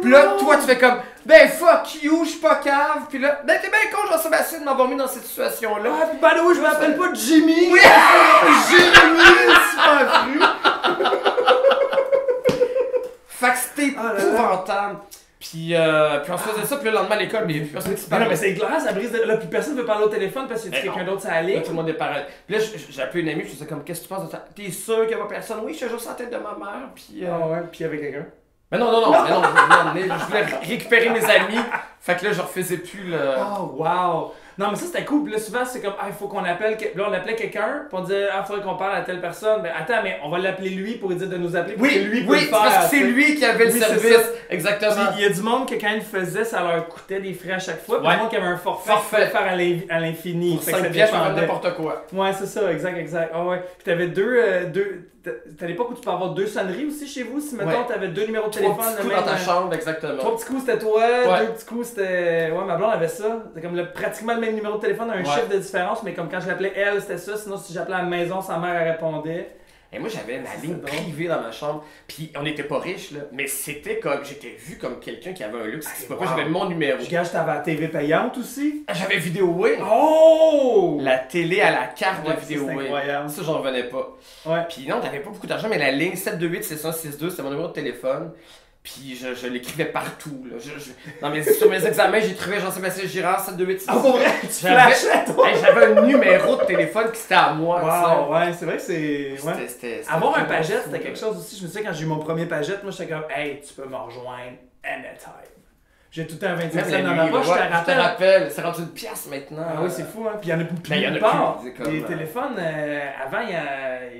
Puis là, toi, tu fais comme, ben fuck you, je suis pas cave. Puis là, ben t'es bien con, Jean-Sébastien, de m'avoir mis dans cette situation-là. Ah, puis ben oui, je m'appelle pas Jimmy. Oui! Jérémy, super cru. Fait que c'était épouvantable. Puis on se faisait ça, puis le lendemain à l'école, mais il y a plus personne qui se parlait. Non, mais c'est clair, ça brise. Là, puis personne ne veut parler au téléphone parce qu'il y a quelqu'un d'autre sur la ligne. Tout le monde est pareil. Puis là, j'ai appelé une amie, je me disais comme, qu'est-ce que tu penses de ça? T'es sûr qu'il n'y a pas personne? Oui, je suis juste en tête de ma mère, puis. Ah ouais, puis il y avait quelqu'un. Mais non, je voulais récupérer mes amis. Fait que là, je refaisais plus le. Oh, wow! Non, mais ça c'était cool. Puis là, souvent, c'est comme, il faut qu'on appelle. Là, on appelait quelqu'un, puis on disait, il faudrait qu'on parle à telle personne. Mais attends, mais on va l'appeler lui pour lui dire de nous appeler. Oui, parce que c'est lui qui avait le service. Exactement. Puis il y a du monde que quand ils le faisaient, ça leur coûtait des frais à chaque fois. Puis il y a du monde qui avait un forfait faire à l'infini. Pour 5 pièces, on fait n'importe quoi. Ouais, c'est ça, exact. Ah ouais. Puis t'avais c'était à l'époque où tu peux avoir 2 sonneries aussi chez vous. Si mettons, t'avais 2 numéros de téléphone. 3 petits coups dans ta chambre, exactement. 3 petits coups c'était toi, 2 petits coups c'était. Ouais, ma blonde avait ça. C'était comme pratiquement le même numéro de téléphone, un chiffre de différence, mais comme quand je l'appelais elle, c'était ça. Sinon, si j'appelais à la maison, sa mère elle répondait. Et moi, j'avais ma ligne privée dans ma chambre. Puis on n'était pas riches, là. Mais c'était comme. J'étais vu comme quelqu'un qui avait un luxe. J'avais mon numéro. Je gage, t'avais la TV payante aussi. J'avais Vidéoway. Oh! La télé à la carte de Vidéoway. C'est incroyable. Ça, j'en revenais pas. Ouais. Puis non, t'avais pas beaucoup d'argent, mais la ligne 728-6162, c'était mon numéro de téléphone. Puis je l'écrivais partout. Là. Non, mais sur mes examens, j'écrivais Jean-Sébastien Girard, 728-6162. Ah, pour vrai? Tu flashais, toi? J'avais un numéro de téléphone qui c'était à moi. Wow, ouais, c'est vrai que c'est. C'était avoir un pagette, c'était quelque chose aussi. Je me souviens quand j'ai eu mon premier pagette, moi j'étais comme, hey, tu peux me rejoindre anytime. J'ai tout un 25 cents dans ma poche, je te rappelle. C'est rendu une pièce maintenant. Ah oui, c'est fou, hein. Puis il y en a plus. Il y en a plus. Les téléphones, avant,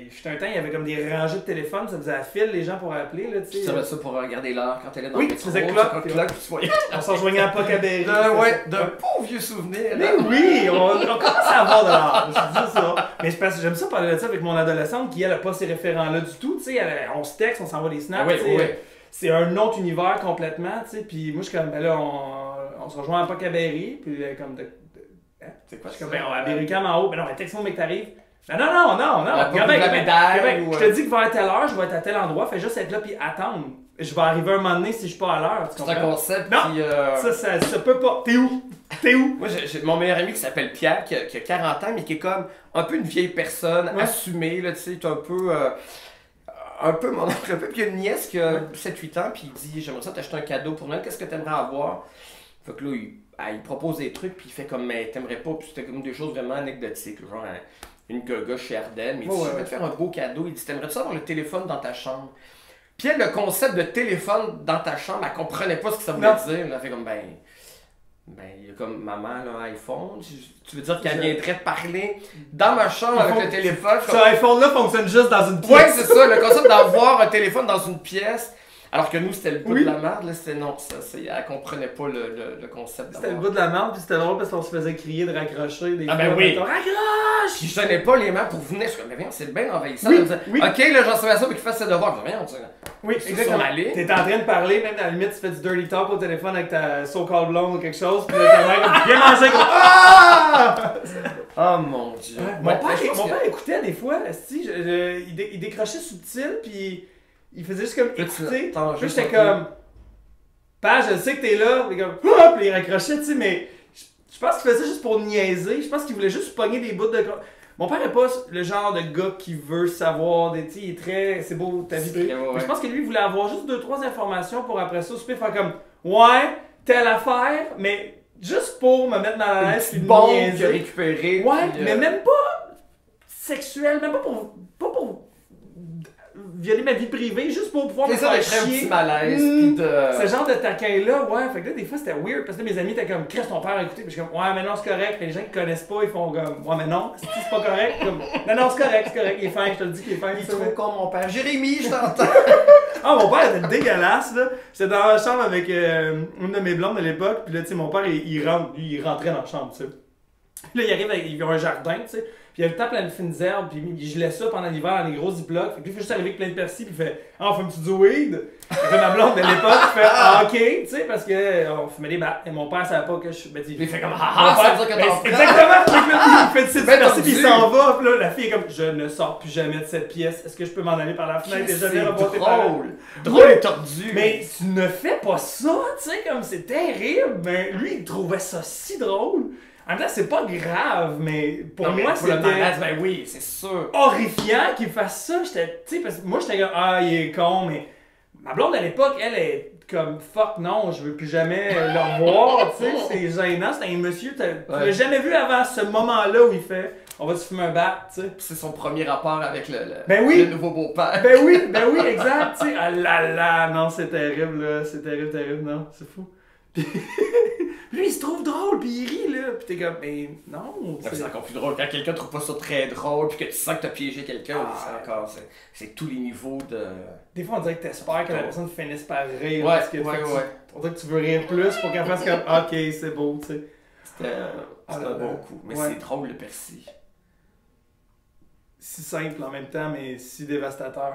j'étais un temps, il y avait comme des rangées de téléphones, ça faisait à fil les gens pour appeler, là, tu sais. Tu savais ça pour regarder l'heure quand elle est dans le métro. Oui, tu faisais clock. On s'en rejoignait à Pocaberry. Ouais, d'un beau vieux souvenir. Mais oui, on commence à avoir de l'art. Je dis ça. Mais j'aime ça parler de ça avec mon adolescente qui, elle, n'a pas ces référents-là du tout, tu sais. On se texte, on s'envoie des snaps, tu sais. C'est un autre univers complètement, tu sais. Puis moi, je suis comme, ben là, on se rejoint à Pocaberry, puis comme c'est quoi, je suis comme, ben on va à Berry-UQAM en haut, ben non, mais texte-moi, mec, t'arrives. Ben non. Je te dis que vers telle heure, je vais être à tel endroit, fais juste être là, puis attendre. Je vais arriver un moment donné si je suis pas à l'heure. C'est un concept. Non, ça peut pas. T'es où? Moi, j'ai mon meilleur ami qui s'appelle Pierre, qui a 40 ans, mais qui est comme un peu une vieille personne, assumée, là, tu sais, un peu mon oncle, puis il y a une nièce qui a 7-8 ans, puis il dit, j'aimerais ça t'acheter un cadeau pour Noël, qu'est-ce que t'aimerais avoir? Fait que là, il propose des trucs, puis il fait comme, mais t'aimerais pas, puis c'était comme des choses vraiment anecdotiques, genre une gaga chez Ardenne. Mais il dit, je vais te faire un beau cadeau. Il dit, t'aimerais-tu avoir le téléphone dans ta chambre? Puis elle, le concept de téléphone dans ta chambre, elle comprenait pas ce que ça voulait dire. Elle fait comme, il y a comme maman, là, iPhone. Tu veux dire qu'elle viendrait te parler dans ma chambre avec le téléphone? Ce iPhone-là fonctionne juste dans une pièce. Ouais, c'est ça, le concept d'avoir un téléphone dans une pièce. Alors que nous, c'était le bout de la merde, là, c'était non, elle comprenait pas le concept. C'était le bout de la merde, puis c'était drôle parce qu'on se faisait crier de raccrocher des fois. Ben oui! Raccroche! Puis je donnais pas les mains pour venir, je suis comme, mais viens, c'est bien envahissant. Ok, là, j'en savais ça, mais qu'il fasse ses devoirs. Viens, tu sais. Oui, exactement. T'es en train de parler, même à la limite, tu fais du dirty talk au téléphone avec ta so-called blonde ou quelque chose, puis là, ta mère, comme, viens manger, comme, ah! Oh mon dieu. Mon père écoutait des fois, il décrochait subtil, puis. Il faisait juste comme écouter. Puis j'étais comme. Page, je sais que t'es là. Puis comme. Hop! Puis il raccrochait, tu sais, mais. Je pense qu'il faisait juste pour niaiser. Je pense qu'il voulait juste pogner des bouts de. Mon père est pas le genre de gars qui veut savoir. Tu sais, il est très. C'est beau ta vie privée. Je pense que lui, il voulait avoir juste 2-3 informations pour après ça, faire comme. Ouais, telle affaire, mais juste pour me mettre dans la l'aise. Puis bon, récupérer. Ouais, mais même pas sexuel, même pas pour violer ma vie privée juste pour pouvoir me faire chier. Un petit malaise. Ce genre de taquin-là, ouais. Fait que là, des fois, c'était weird parce que là, mes amis étaient comme, Chris, ton père a écouté. Puis je suis comme, ouais, mais non, c'est correct. Les gens qui connaissent pas, ils font comme, ouais, mais non, c'est pas correct. Comme, non, c'est correct, il est fin, je te le dis qu'il est fin. Il est trop con, mon père. Jérémy, je t'entends. Ah, mon père était dégueulasse, là. J'étais dans la chambre avec une de mes blondes de l'époque. Puis là, tu sais, mon père, il rentrait dans la chambre, tu sais. Là, il arrive, il y a un jardin, tu sais. Puis il y a le temps plein de fines herbes, puis il gelait ça pendant l'hiver dans les gros ziplocs. Fait que lui, il fait juste arriver avec plein de persil, puis il fait on fait un petit du weed. Puis ma blonde de l'époque, il fait ok, tu sais, parce qu'on fumait des battes. Et mon père savait pas que je. Il fait comme ça veut dire que t'en exactement! Il fait du persil, puis il s'en va. Puis là, la fille est comme je ne sors plus jamais de cette pièce. Est-ce que je peux m'en aller par la fenêtre et jamais remonter par là? Drôle et tordu. Mais tu ne fais pas ça, tu sais, comme c'est terrible. Mais lui, il trouvait ça si drôle. En même temps, c'est pas grave, mais pour moi, c'était. Ben oui, c'est sûr. Horrifiant qu'il fasse ça. Tu sais, parce que moi, j'étais comme, il est con, mais ma blonde à l'époque, elle est comme, fuck non, je veux plus jamais le revoir, tu sais, c'est gênant. C'est un monsieur, tu l'as jamais vu avant ce moment-là où il fait, on va se fumer un bat, tu sais. C'est son premier rapport avec le nouveau beau-père. Ben oui, exact, tu sais. Ah là là, non, c'est terrible, là. C'est terrible, non, c'est fou. Lui, il se trouve drôle, puis il rit, là. Puis t'es comme, mais non. C'est encore plus drôle. Quand quelqu'un trouve pas ça très drôle, puis que tu sens que t'as piégé quelqu'un, c'est tous les niveaux de. Des fois, on dirait que t'espères que la personne finisse par rire. Parce que on dirait que tu veux rire plus pour qu'elle fasse comme, ok, c'est beau, tu sais. C'était un bon coup. Mais c'est drôle, le persil. Si simple en même temps, mais si dévastateur.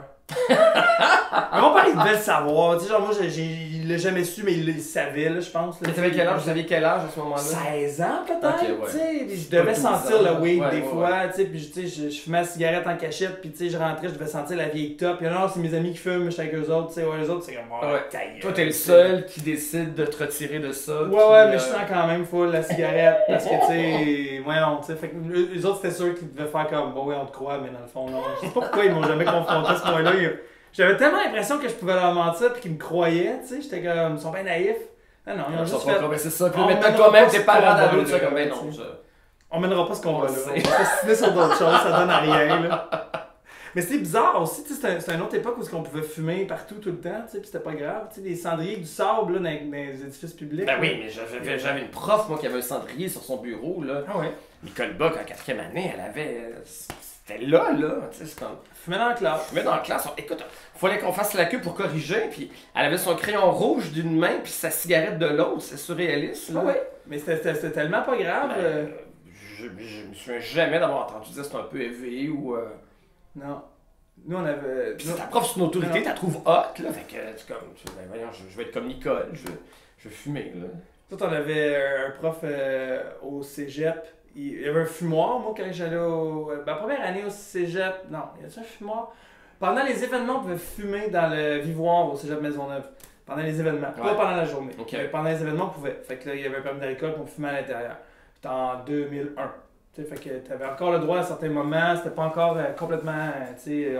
Mon père, il devait le savoir. Tu sais, genre, moi, il l'a jamais su, mais il le savait, là, je pense. Mais t'avais quel âge? Vous aviez quel âge à ce moment-là? 16 ans, peut-être. Tu sais, je devais sentir le weed des fois. Tu sais, puis tu sais, je fumais la cigarette en cachette, puis tu sais, je rentrais, je devais sentir la vieille top. Puis non, c'est mes amis qui fument, je suis avec eux autres. Tu sais, les autres, c'est comme, toi, t'es le seul qui décide de te retirer de ça. Ouais, mais je sens quand même full la cigarette. Parce que, tu sais, tu sais, fait que les autres, c'était sûr qu'ils devaient faire comme, bon, ouais, on te croit, mais dans le fond, non. Je sais pas pourquoi ils m'ont jamais confronté à ce point-là. J'avais tellement l'impression que je pouvais leur mentir puis qu'ils me croyaient, tu sais, j'étais comme, ils sont bien naïfs. Non, ils ont juste fait... c'est ça, puis maintenant toi-même t'es parent d'adultes, ça comme, ben non, on mènera pas ce combat-là, on va se signer sur d'autres choses, ça donne à rien, là. Mais c'était bizarre aussi, tu sais, c'était une autre époque où on pouvait fumer partout, tout le temps, tu sais, puis c'était pas grave, tu sais, des cendriers avec du sable, là, dans les édifices publics. Ben oui, mais j'avais une prof, moi, qui avait un cendrier sur son bureau, là. Ah ouais? Nicole Bock, en 4e année, elle avait... C'était là, tu sais, c'est comme... Fumait dans la classe. Fumait dans la classe. Écoute, il fallait qu'on fasse la queue pour corriger, puis elle avait son crayon rouge d'une main, puis sa cigarette de l'autre. C'est surréaliste, là. Ah ouais, mais c'était tellement pas grave. Je me souviens jamais d'avoir entendu dire que c'était un peu éveillé ou... Non. Nous, on avait... Puis ta prof, c'est une autorité, tu la trouves hot, là. Fait que tu comme... Ben voyons, je vais être comme Nicole, je vais fumer, là. Toi, on avait un prof au cégep. Il y avait un fumoir, moi, quand j'allais ma première année au cégep. Non, il y avait un fumoir. Pendant les événements, on pouvait fumer dans le vivoire au cégep Maisonneuve. Pendant les événements. Pas pendant la journée. Okay. Pendant les événements, on pouvait. Fait que là, il y avait un permis d'alcool pour fumer à l'intérieur. C'était en 2001. T'sais, fait que t'avais encore le droit à certains moments, c'était pas encore complètement.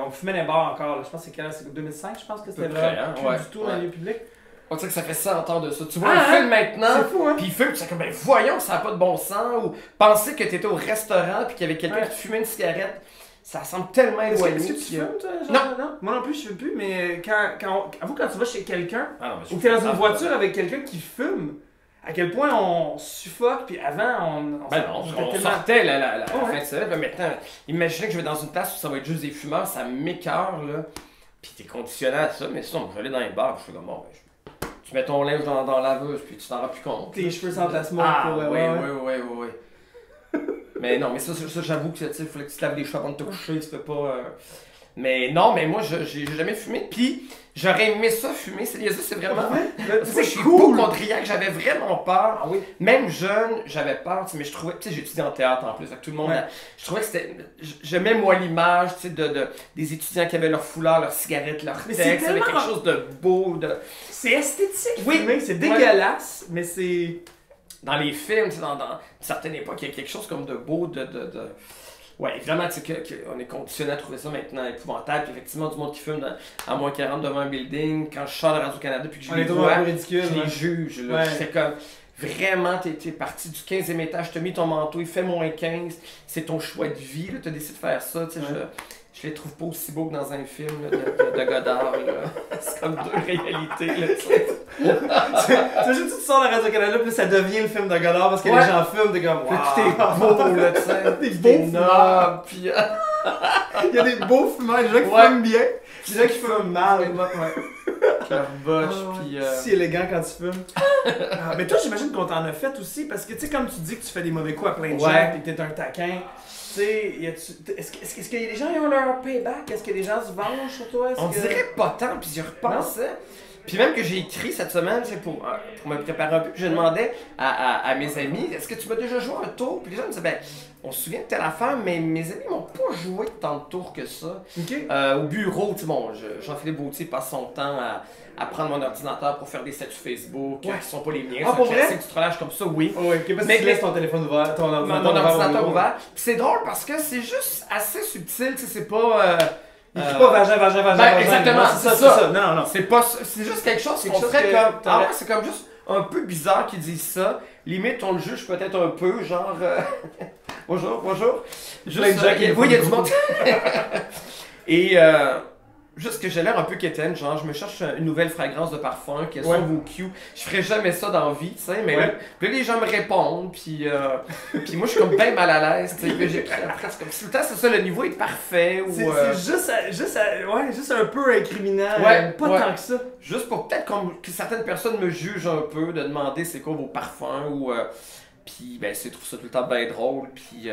On fumait dans les bars encore. Là. Je pense que c'est 2005, je pense que c'était là. Plus du tout dans les lieux publics. On dirait que ça fait 100 ans de ça. Tu vois un film maintenant, puis il filme, tu sais comme, ben voyons, ça n'a pas de bon sens. Ou penser que tu étais au restaurant, puis qu'il y avait quelqu'un qui fumait une cigarette. Ça semble tellement éloigné. Est-ce que tu fumes, toi? Non. Moi non plus, je fume plus, mais quand tu vas chez quelqu'un, ou que tu es dans une voiture avec quelqu'un qui fume, à quel point on suffoque, puis avant, on sortait la fin de semaine. Maintenant, imaginez que je vais dans une place où ça va être juste des fumeurs, ça m'écœure, là. Puis t'es conditionné à ça, mais sinon, je vais aller dans les bars, je fais comme, bon, tu mets ton linge dans la laveuse, puis tu t'en rends plus compte. Tes cheveux sentent la smoke pour... Oui. Mais non, mais ça j'avoue que, tu sais, il fallait que tu te laves les cheveux avant de te coucher, tu peux pas... Mais non, mais moi, j'ai jamais fumé. Puis, j'aurais aimé ça fumer. C'est vraiment... C'est cool. Cool. Hypochondriaque, j'avais vraiment peur. Ah oui. Même jeune, j'avais peur, mais je trouvais... Tu sais, j'étudiais en théâtre en plus, avec tout le monde. Ouais. Je trouvais que c'était... J'aimais, moi, l'image, tu sais, des étudiants qui avaient leur foulard, leur cigarette, leur texte. C'est tellement... quelque chose de beau, C'est esthétique, oui, c'est dégueulasse, mais c'est... Dans les films, tu sais, dans une certaine époque, il y a quelque chose comme de beau, Ouais, évidemment, tu sais, on est conditionné à trouver ça maintenant épouvantable. Puis effectivement, du monde qui fume à moins 40 devant un building, quand je sors de Radio-Canada, puis que je les vois, ridicule, je les juge. Là, je fais comme, vraiment, t'es parti du 15e étage, t'as mis ton manteau, il fait moins 15, c'est ton choix de vie, là, t'as décidé de faire ça, tu sais, je les trouve pas aussi beaux que dans un film là, de Godard. Là. C'est comme deux réalités. Là, tu sais, juste tu sors de Radio-Canada, puis ça devient le film de Godard parce que les gens fument, t'es comme, wow, tout est beau, là, tu sais. Des beaux fumeurs. Puis, il y a des beaux fumeurs, des gens qui fument bien, des gens qui fument mal. Carboche, puis... Si élégant quand tu fumes. Mais toi, j'imagine qu'on t'en a fait aussi, parce que, tu sais, comme tu dis que tu fais des mauvais coups à plein de gens, et que t'es un taquin, tu sais, est-ce qu'il y a des gens qui ont leur payback? Est-ce que les gens se vengent sur toi? On dirait pas tant, puis j'y repensais. Puis même que j'ai écrit cette semaine, pour me préparer un peu, puis je demandais à mes amis, est-ce que tu m'as déjà joué un tour? Puis les gens me disaient, ben, on se souvient de telle affaire, mais mes amis m'ont pas joué tant de tours que ça. Okay. Au bureau, tu sais, bon, Jean-Philippe Bautier passe son temps à prendre mon ordinateur pour faire des statuts Facebook qui sont pas les miens. Ah, pour vrai? C'est du trollage comme ça, oui. Oh, okay, parce que tu laisses ton téléphone ouvert, ton ordinateur ouvert. Puis c'est drôle parce que c'est juste assez subtil, tu sais, c'est pas... Il dit pas vagin. Exactement, c'est ça. Non. C'est juste quelque chose qu'on ferait comme... Ah ouais, c'est comme juste un peu bizarre qu'ils disent ça. Limite, on le juge peut-être un peu, genre... Bonjour. Juste, oui, il y a du monde. Et... juste que j'ai l'air un peu quétaine, genre je me cherche une nouvelle fragrance de parfum qui est sur vos cues. Je ferais jamais ça dans la vie, tu sais, mais là, les gens me répondent, puis moi je suis comme bien mal à l'aise, tu sais, puis j'ai presque comme si le temps c'est ça, le niveau est parfait ou... C'est juste un peu incriminant, pas tant que ça. Juste pour peut-être que certaines personnes me jugent un peu, de demander c'est quoi vos parfums ou... Puis, ben, je trouve ça tout le temps bien drôle. Puis.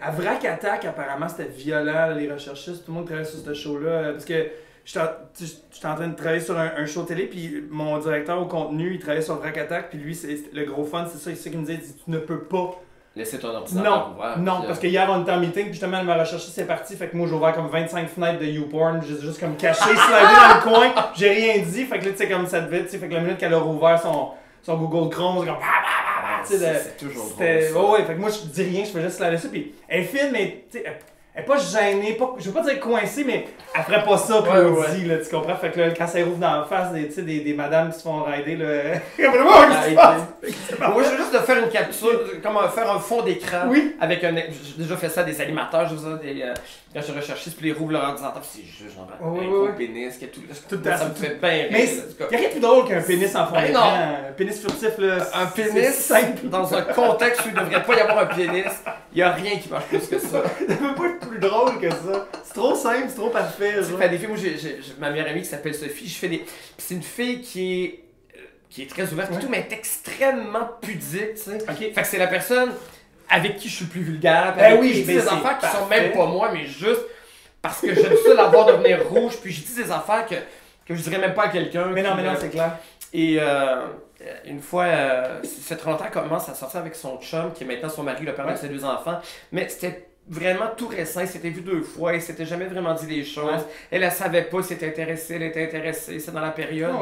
À Vrac Attack, apparemment, c'était violent, les recherchistes. Tout le monde travaillait sur ce show-là. Parce que j'étais en train de travailler sur un show télé, puis mon directeur au contenu, il travaillait sur Vrac Attack. Puis lui, le gros fun, c'est ça qu'il me disait. Tu ne peux pas. Laisser ton ordinateur ouvert. Non, parce qu'hier, on était en meeting, puis justement, ma recherchiste, c'est parti. Fait que moi, j'ai ouvert comme 25 fenêtres de YouPorn. J'ai juste comme caché, slidé dans le coin. J'ai rien dit. Fait que là, tu sais, comme ça devait. Fait que la minute qu'elle a rouvert son Google Chrome, c'est comme. C'est toujours drôle. Ouais, fait que moi je dis rien, je fais juste slider ça, puis elle filme, mais tu sais, elle est pas gênée, je veux pas dire coincée, mais elle ferait pas ça Claudie, là, tu comprends? Fait que là, quand ça rouvre dans la face des madames qui se font rider, là. Moi je veux juste de faire une capture, comme faire un fond d'écran avec un. J'ai déjà fait ça à des animateurs, quand je recherchais, puis ils rouvrent leur ordinateur, c'est juste genre un gros pénis, tout ça me fait bien rire. Mais y'a rien de plus drôle qu'un pénis en fond d'écran. Un pénis furtif, là. Un pénis simple dans un contexte où il devrait pas y avoir un pénis, y'a rien qui marche plus que ça. Ça peut pas être plus drôle que ça. C'est trop simple, c'est trop parfait. Je fais des filles, moi j'ai ma meilleure amie qui s'appelle Sophie, je fais des. C'est une fille qui est très ouverte et tout, mais elle est extrêmement pudique, tu sais. Okay. Fait que c'est la personne avec qui je suis le plus vulgaire. Ben oui, je dis des affaires qui sont même pas moi, mais juste parce que j'aime ça la voir devenir rouge, puis je dis des affaires que je dirais même pas à quelqu'un. Mais non, c'est clair. Et une fois, ça fait trop longtemps qu'elle commence à sortir avec son chum, qui est maintenant son mari, le père de ses 2 enfants, mais c'était vraiment tout récent, il s'était vu 2 fois, il s'était jamais vraiment dit les choses. Elle savait pas si elle était intéressée, c'est dans la période.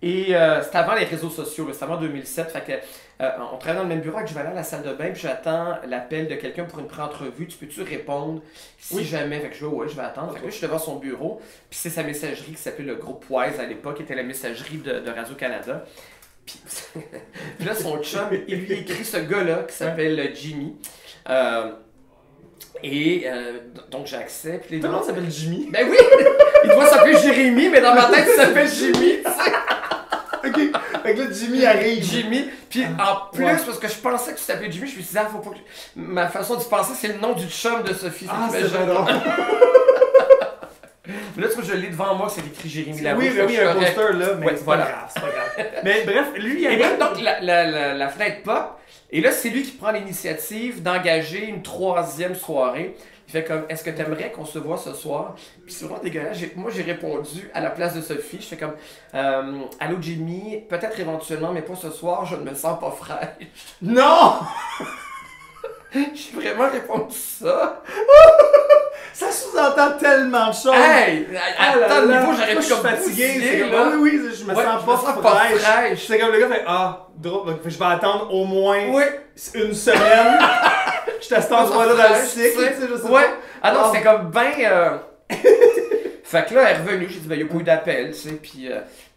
Et c'était avant les réseaux sociaux, c'était avant 2007. Fait que on travaillait dans le même bureau, que je vais aller à la salle de bain, puis j'attends l'appel de quelqu'un pour une pré-entrevue. Tu peux-tu répondre si jamais? Fait que je vais, ouais, je vais attendre. Fait que là, je suis devant son bureau, puis c'est sa messagerie qui s'appelait le groupe Wise à l'époque, qui était la messagerie de Radio-Canada. Puis là, son chum, il lui écrit ce gars-là qui s'appelle Jimmy. Donc j'accepte. Tout le monde s'appelle Jimmy? Ben oui! Il doit s'appeler Jérémy, mais dans ma tête, il s'appelle Jimmy. Ok, fait que là, Jimmy arrive. Jimmy, puis en plus, parce que je pensais que tu t'appelais Jimmy, je me suis dit, faut pas que. Ma façon de penser, c'est le nom du chum de Sophie. C'est drôle. Là, tu vois, je l'ai devant moi, c'est écrit Jérémy Larouche. Oui, il y a un poster là, mais c'est pas grave, c'est pas grave. Mais bref, lui, il arrive. Et donc, la fenêtre pop, et là, c'est lui qui prend l'initiative d'engager une 3e soirée. Il fait comme, est-ce que tu aimerais qu'on se voit ce soir? Puis c'est vraiment dégueulasse. Moi, j'ai répondu à la place de Sophie. Je fais comme, allô Jimmy, peut-être éventuellement, mais pas ce soir, je ne me sens pas fraîche. Non! J'ai vraiment répondu ça. Ça sous-entend tellement de choses. Hey! À tel niveau, j'aurais pu comme fatigué. C'est comme, oui, je me sens pas fraîche. C'est comme le gars fait, drôle, je vais attendre au moins une semaine. Je teste en endroit-là dans le cycle, tu sais, je sais pas. Ah non, c'est comme ben... Fait que là, elle est revenue, j'ai dit, ben, il n'y a pas eu d'appel, tu sais, puis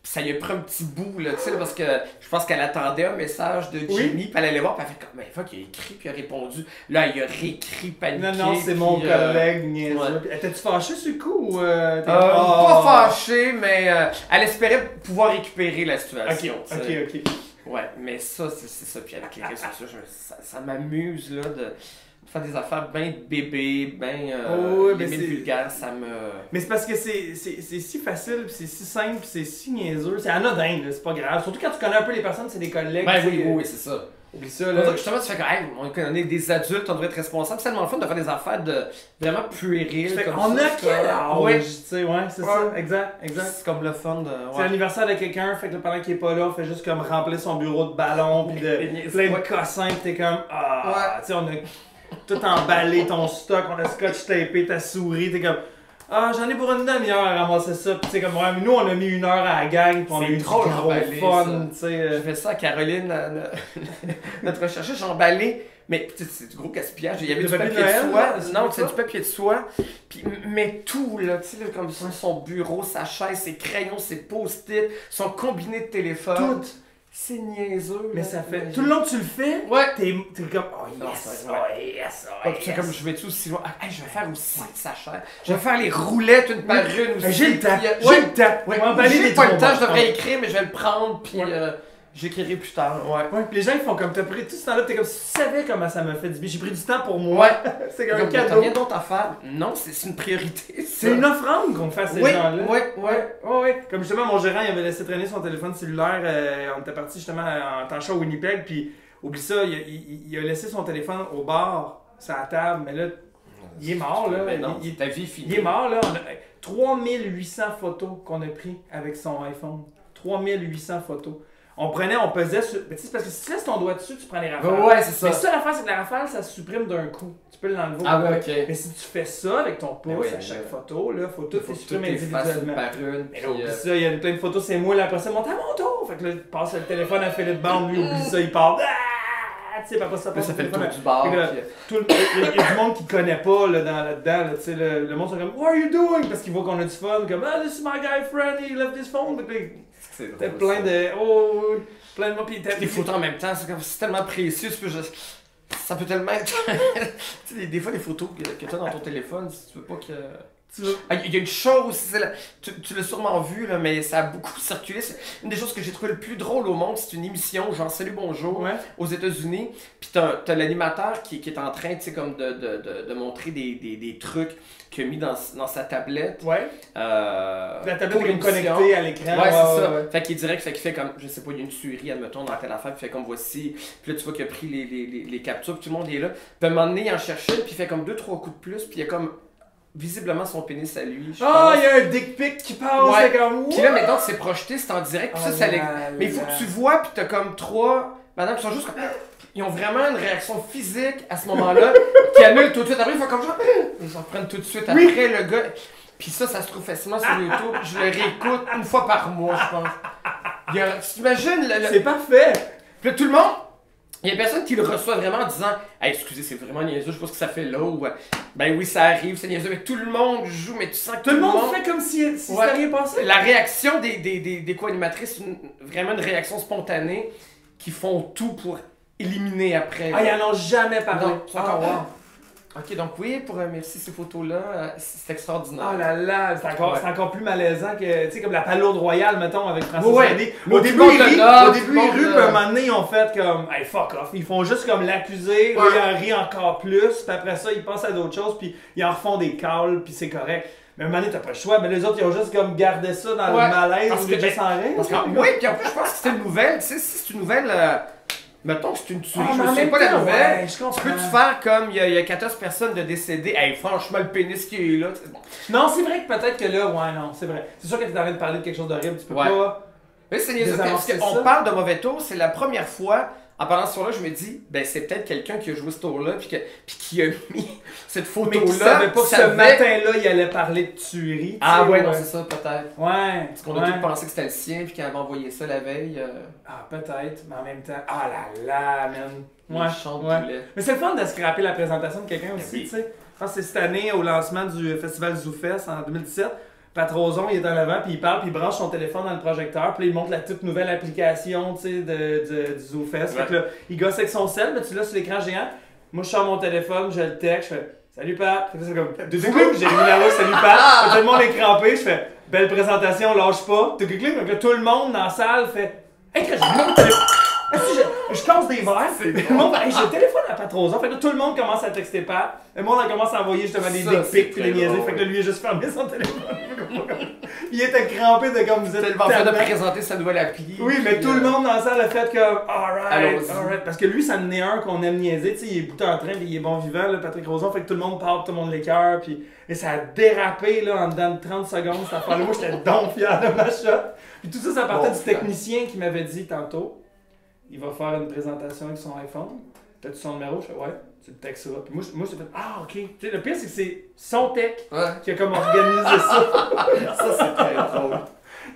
ça lui a pris un petit bout, là, tu sais, parce que je pense qu'elle attendait un message de Jimmy, puis elle allait voir, puis elle fait comme, ben, fuck, il a écrit, puis il a répondu. Là, il a réécrit, paniqué. Non, c'est mon collègue, niaiseux. T'es-tu fâché sur le coup, ou pas fâché, mais elle espérait pouvoir récupérer la situation. Ok. Ouais, mais ça, c'est ça. Puis avec les réseaux sociaux, ça m'amuse là, de faire des affaires bien bébés, bien vulgaires, ça me... Mais c'est parce que c'est si facile, c'est si simple, c'est si niaiseux, c'est anodin, c'est pas grave. Surtout quand tu connais un peu les personnes, c'est des collègues. Ben oui, c'est ça. Oublie ça, là. Justement, tu fais que, hey, on est des adultes, on devrait être responsables. C'est tellement le fun de faire des affaires de vraiment puériles. On a quel âge? Tu sais, c'est ça, exact. C'est comme le fun de... C'est l'anniversaire de quelqu'un, fait que pendant qu'il est pas là, on fait juste comme remplir son bureau de ballons, pis de plein de cossins, pis t'es comme, tu sais, on a tout emballé ton stock, on a scotch tapé ta souris, t'es comme... j'en ai pour une demi-heure à ramasser ça. Pis c'est comme, nous on a mis 1 heure à la gang, pis on a eu du gros fun, tu sais. J'ai fait ça à Caroline, notre rechercheuse, j'ai emballé, mais c'est du gros gaspillage. Il y avait du papier de soie. Non, c'est du papier de soie. Puis, mais tout, là, tu sais, comme ça, son bureau, sa chaise, ses crayons, ses post-it, son combiné de téléphone. Tout. C'est niaiseux. Mais ça fait. Tout le long que tu le fais, t'es comme. C'est comme je vais tout aussi loin. Je vais faire aussi sa chair. Je vais faire les roulettes une par une aussi. J'ai le temps. J'ai pas le temps, je devrais écrire, mais je vais le prendre, puis j'écrirai plus tard. Puis les gens ils font comme t'as pris tout ce temps-là, t'es comme si tu savais comment ça m'a fait du bien. J'ai pris du temps pour moi. C'est comme un cadeau. T'as rien d'autre à faire. Non, c'est une priorité. C'est une offrande qu'on fait à ces gens-là. Comme justement, mon gérant, il avait laissé traîner son téléphone cellulaire. On était parti justement en temps chaud à Winnipeg, puis oublie ça, il a laissé son téléphone au bar, sur la table, mais là, il est mort, là. Ta vie est finie. Il est mort, là. On a 3800 photos qu'on a prises avec son iPhone. 3800 photos. On pesait sur... Mais tu sais, parce que si tu laisses ton doigt dessus, tu prends les rafales. Ouais, c'est ça. Mais ça, l'affaire, c'est que la rafale, ça se supprime d'un coup. Tu peux l'enlever. Mais si tu fais ça avec ton pouce à chaque photo, là, faut tout supprimer individuellement. Mais là, oublie ça, il y a plein de photos, c'est moi, là, après ça, monte à mon tour. Fait que là, il passe le téléphone à Philippe Bande, lui, oublie ça, il part. Tu sais, après ça passe. Ça fait le tour du bar. Il y a du monde qui connaît pas là-dedans. Tu sais, le monde sont comme, What are you doing? Parce qu'ils voient qu'on a du fun. Comme, this is my guy friend, he left his phone. T'as plein de. Plein de. Puis des photos en même temps, c'est tellement précieux. Ça peut tellement être. Tu sais, des fois, les photos que tu as dans ton téléphone, si tu veux pas que. Il y a une chose, tu l'as sûrement vu, là, mais ça a beaucoup circulé. C'est une des choses que j'ai trouvé le plus drôle au monde, c'est une émission genre Salut Bonjour aux États-Unis. Puis t'as l'animateur qui est en train, tu sais, comme de montrer des trucs qu'il a mis dans sa tablette. La tablette est connectée à l'écran. C'est ça. Fait qu'il est direct, fait qu'il fait comme, je sais pas, il y a une tuerie, admettons, dans telle affaire, puis il fait comme voici. Puis là, tu vois qu'il a pris les captures, puis tout le monde est là. Puis à un moment donné, il en cherchait, puis il fait comme 2-3 coups de plus, puis il y a comme visiblement son pénis à lui. Il y a un dick pic qui passe, c'est comme. Puis là, maintenant, c'est projeté, c'est en direct, puis mais il faut que tu vois, puis t'as comme 3 madames qui sont juste comme. Ils ont vraiment une réaction physique à ce moment-là, qui annule tout de suite. Après, ils font comme genre. Ils en prennent tout de suite après le gars. Puis ça se trouve facilement sur YouTube. Je le réécoute une fois par mois, je pense. T'imagines C'est parfait! Puis là, tout le monde, il y a personne qui le reçoit vraiment en disant hey, excusez, c'est vraiment niaiseux, je sais pas ce que ça fait là, ou ben oui, ça arrive, c'est niaiseux, mais tout le monde joue, mais tu sens que tout le monde fait comme si c'était rien passé. La réaction des co-animatrices, vraiment une réaction spontanée, qui font tout pour éliminer après. Ah, ils en ont jamais parlé. Non, wow. Ok, donc oui, merci ces photos-là, c'est extraordinaire. Oh là là, c'est encore plus malaisant que, tu sais, comme la palourde royale, mettons, avec François ouais. Au début, ils rient, puis à un moment donné, ils ont fait comme, hey, fuck off. Ils font juste comme l'accuser, là, ils en rient encore plus, puis après ça, ils pensent à d'autres choses, puis ils en refont des calls, puis c'est correct. Mais à un moment donné, t'as pas le choix, mais les autres, ils ont juste comme gardé ça dans le malaise, ou les gens sans rire. Oui, puis en plus, je pense que c'est une nouvelle, tu sais, si c'est une nouvelle... Mettons que c'est une tuerie, je sais pas la nouvelle. Tu peux te faire comme il y a 14 personnes de décédées. Hey, franchement, le pénis qui est là. Bon. Non, c'est vrai que peut-être que là, non, c'est vrai. C'est sûr que t'es en train de parler de quelque chose d'horrible, tu peux pas. Oui, c'est niaiseux. Parce qu'on parle de mauvais tour, c'est la première fois. En parlant de ce tour-là, je me dis, ben c'est peut-être quelqu'un qui a joué ce tour-là puis qui a mis cette photo-là. Mais qui savait pas que ce matin-là, il allait parler de tuerie. Ah ouais, non, c'est ça, peut-être. Ouais. Parce qu'on a tous pensé que c'était le sien puis qu'il avait envoyé ça la veille. Ah, peut-être, mais en même temps. Ah là là, man. Ouais. Mais c'est le fun de scraper la présentation de quelqu'un aussi, tu sais. Je pense que c'est cette année, au lancement du festival ZooFest en 2017. Pat Rozon, il est en avant, puis il parle, puis il branche son téléphone dans le projecteur, puis là, il montre la toute nouvelle application, tu sais, du ZooFest. Fait que là, il gosse avec son sel, mais tu l'as sur l'écran géant. Moi, je sors mon téléphone, je le texte, je fais « Salut Pat! » C'est comme « j'ai mis la roue, salut Pat! » Tout le monde est crampé, je fais « Belle présentation, lâche pas! » Donc là, tout le monde dans la salle fait « Hey, j'ai mis mon téléphone! » Je casse des verres, tout le monde fait, hey, j'ai le téléphone à Pat Rozon. Fait que là, tout le monde commence à texter Pat. Le monde commence à envoyer justement des dick pics puis des niaiseries. Fait que là, lui, il a juste fermé son téléphone. Il était crampé de comme vous êtes. Tellement fait de présenter sa nouvelle appli. Oui, mais tout le monde dans la salle a fait comme alright. Parce que lui, ça en est un qu'on aime niaiser. Tu sais, il est bout en train puis il est bon vivant, là, Patrick Rozon. Fait que tout le monde parle, tout le monde l'écœure. Puis et ça a dérapé là, en dedans de 30 secondes, cette affaire-là. Moi, j'étais donc fier de ma shot. Puis tout ça, ça partait du technicien qui m'avait dit tantôt. Il va faire une présentation avec son iPhone. T'as-tu son numéro? Je fais ouais, tu le textes ça. Puis moi j'ai fait ah, ok. Tu sais, le pire, c'est que c'est son tech qui a comme organisé ça. Ça, c'est très drôle.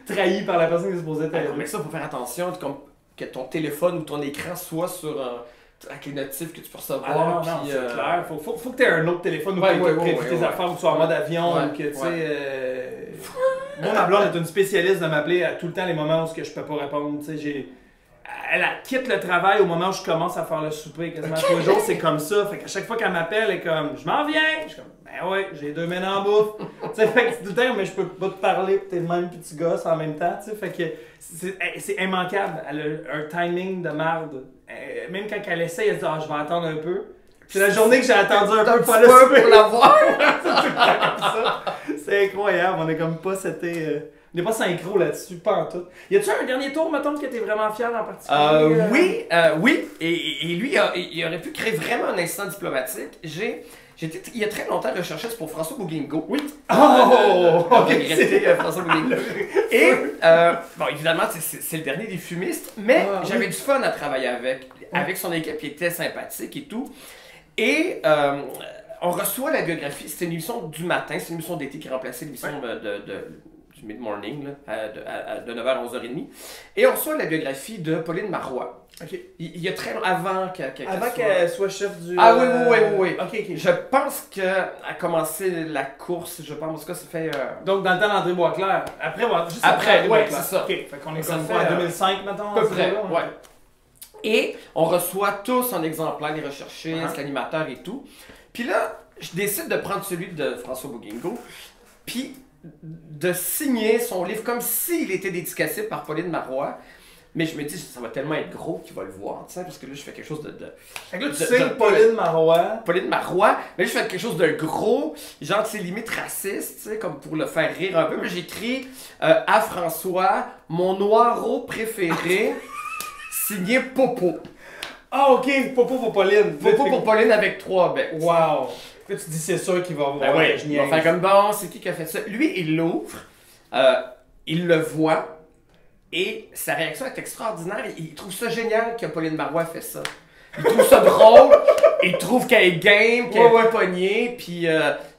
Trahi par la personne qui est supposée être. Mais ça, faut faire attention que ton téléphone ou ton écran soit sur avec les notifs que tu peux recevoir. Non, c'est clair. Faut que tu aies un autre téléphone où tu aies tes affaires, ou tu sois en mode avion, ou que tu sais. Moi, ma blonde est une spécialiste de m'appeler à tout le temps les moments où je peux pas répondre. Tu sais, elle quitte le travail au moment où je commence à faire le souper. Quasiment tous les jours, c'est comme ça. Fait qu'à chaque fois qu'elle m'appelle, elle est comme je m'en viens. Je suis comme ben ouais, j'ai 2 mains en bouffe. Tu sais, fait que tout le temps, mais je peux pas te parler, t'es le même petit gosse en même temps. Tu sais, fait que c'est immanquable. Elle a un timing de marde. Même quand elle essaie, elle se dit je vais attendre un peu. C'est la journée que j'ai attendu un peu pour la voir. C'est incroyable. On est comme pas c'était. On n'est pas synchro là-dessus, pas en tout. Y a-tu un dernier tour, mettons, que t'es vraiment fier en particulier? Oui. Et lui, il aurait pu créer vraiment un instant diplomatique. J'ai il y a très longtemps recherché pour François Bouguingo. Oui. François Bouguingo. Et, bon, évidemment, c'est le dernier des fumistes, mais j'avais du fun à travailler avec son équipe, qui était sympathique et tout. Et on reçoit la biographie, c'était une émission du matin, c'est une émission d'été qui remplaçait l'émission du mid-morning, de 9h à 11h30. Et on reçoit la biographie de Pauline Marois. Okay. Il y a très longtemps, avant qu'elle soit chef du... Ah oui. Ok. Je pense qu'elle a commencé la course, je pense, en tout cas, ça fait... Donc, dans le temps d'André Boisclair. Juste après ouais, c'est ça. Ok, fait qu'on est comme en 2005, mettons. À peu près, ouais. Et on reçoit tous un exemplaire, les recherchistes, l'animateur et tout. Puis là, je décide de prendre celui de François Bouguingo, puis de signer son livre comme s'il était dédicacé par Pauline Marois. Mais je me dis, ça va tellement être gros qu'il va le voir, tu sais, parce que là, je fais quelque chose de... Fait que là, tu signes Pauline Marois. Pauline Marois, mais là, je fais quelque chose de gros, genre, c'est limite raciste, tu sais, comme pour le faire rire un peu. Mais j'écris à François, mon noiro préféré, signé Popo. Ah, ok, Popo pour Pauline. Popo pour Pauline avec 3 bêtes. Wow. Là, tu dis, c'est sûr qu'il va voir. Oui, il va faire comme, bon, c'est qui a fait ça? Lui, il l'ouvre, il le voit, et sa réaction est extraordinaire. Il trouve ça génial que Pauline Marois fait ça. Il trouve ça drôle, il trouve qu'elle est game, qu'elle est pas pognée, puis...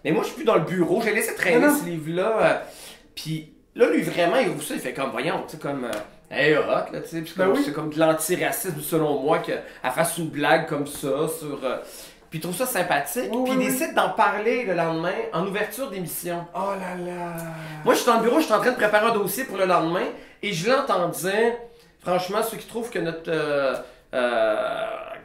mais moi, je suis plus dans le bureau, j'ai laissé traîner ce livre-là, puis là, lui, vraiment, il ouvre ça, il fait comme, voyons, tu sais, comme... Elle est hot, là, tu sais. C'est comme de l'antiracisme, selon moi, qu'elle fasse une blague comme ça sur. Puis il trouve ça sympathique. Puis il décide d'en parler le lendemain en ouverture d'émission. Oh là là! Moi, je suis dans le bureau, je suis en train de préparer un dossier pour le lendemain. Et je l'entends dire, franchement, ceux qui trouvent que notre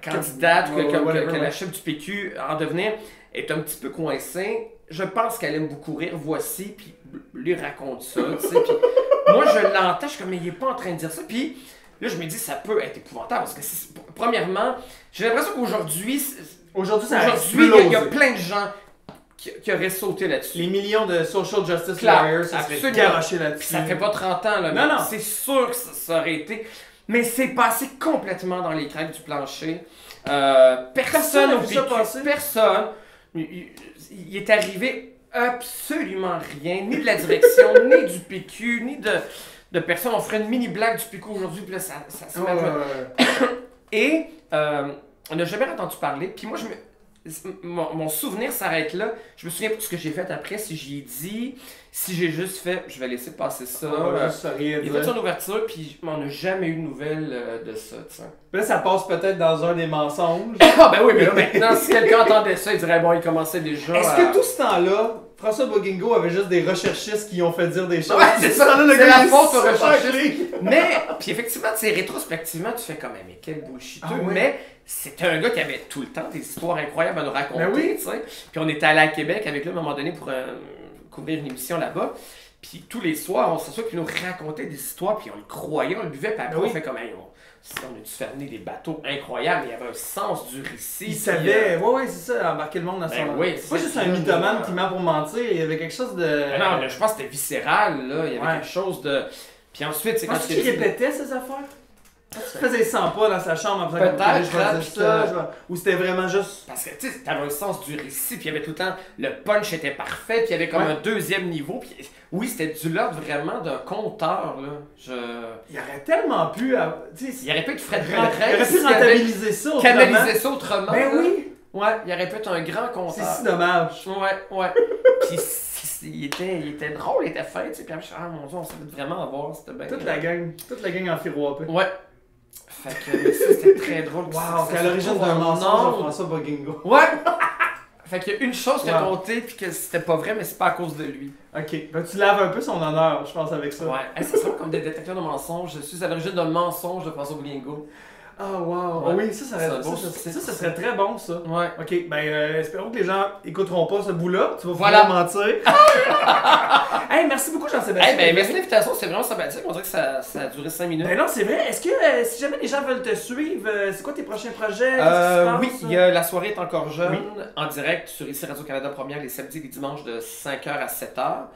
candidate, que la chef du PQ en devenir, est un petit peu coincée, je pense qu'elle aime beaucoup rire. Voici, puis lui raconte ça, tu sais. Puis moi, je l'entends, je suis comme, mais il est pas en train de dire ça. Puis là, je me dis, ça peut être épouvantable. Parce que, premièrement, j'ai l'impression qu'aujourd'hui, il y a plein de gens qui auraient sauté là-dessus. Les millions de social justice warriors, ça serait garoché là-dessus. Ça fait pas 30 ans, là. Non. C'est sûr que ça aurait été. Mais c'est passé complètement dans les craques du plancher. Personne n'a vu ça passer. Personne. Il est arrivé absolument rien, ni de la direction, ni du PQ, ni de personne. On ferait une mini blague du PQ aujourd'hui, puis là, ça se met. Et on n'a jamais entendu parler. Puis moi, mon souvenir s'arrête là. Je me souviens pas de ce que j'ai fait après, si j'y ai dit, si j'ai juste fait, je vais laisser passer ça. Il a fait son ouverture, puis on n'a jamais eu de nouvelles de ça, tu sais. Là, ça passe peut-être dans un des mensonges. Ah ben oui, mais là, maintenant, si quelqu'un entendait ça, il dirait, bon, il commençait déjà Est-ce que tout ce temps-là, François Bouguingo avait juste des recherchistes qui ont fait dire des choses? Ouais, c'est ça, c'est la faute aux recherchistes. Mais, puis effectivement, tu sais, rétrospectivement, tu fais comme, mais quel bullshiteux. Mais c'était un gars qui avait tout le temps des histoires incroyables à nous raconter, tu sais. Puis on était allé à Québec avec lui à un moment donné pour couvrir une émission là-bas. Puis tous les soirs, on s'assoit, puis il nous racontait des histoires, puis on le croyait, on le buvait, puis après on fait comme, on a dû faire venir des bateaux incroyables, il y avait un sens du récit. Il savait, c'est ça, embarquer le monde dans son... C'est pas juste un mythomane qui ment pour mentir, il y avait quelque chose de... Non, je pense que c'était viscéral, là, il y avait quelque chose de... Puis ensuite, c'est quand il répétait ces affaires? Tu faisais 100 pas dans sa chambre en faisant peut-être ça, ou c'était vraiment juste... Parce que, tu sais, t'avais un sens du récit, puis il y avait tout le temps... Le punch était parfait, puis il y avait comme un deuxième niveau, puis oui, c'était du l'ordre vraiment d'un conteur, là. Il aurait tellement pu... Il aurait pu être Fred Belresse. Il aurait pu rentabiliser ça autrement. Canaliser ça autrement. Ben oui! Ouais, il aurait pu être un grand conteur. C'est si dommage. Ouais. Puis il était drôle, il était fin, tu sais, puis je me suis dit, mon Dieu, on savait vraiment avoir, c'était bien... Toute la gang en firoapé. Ouais. Fait que ça, c'était très drôle. Wow, c'est à l'origine d'un mensonge de François Bouguingo. Ouais! Fait qu'il y a une chose qui a compté, puis que c'était pas vrai, mais c'est pas à cause de lui. Ok, ben tu laves un peu son honneur, je pense, avec ça. Ouais, ça serait comme des détecteurs de mensonges. Je suis à l'origine d'un mensonge de François Bouguingo. Ah, wow! Ouais. Oui, ça serait très bon, ça. Ouais. Ok, ben, espérons que les gens écouteront pas ce bout-là. Tu vas pouvoir mentir. Hey, merci beaucoup, Jean-Sébastien. Hey, merci de l'invitation, c'est vraiment sympathique. On dirait que ça a duré 5 minutes. Ben non, c'est vrai. Est-ce que, si jamais les gens veulent te suivre, c'est quoi tes prochains projets? Oui, il y a La soirée est encore jeune, en direct sur ici Radio-Canada Première, les samedis et les dimanches de 5h à 7h.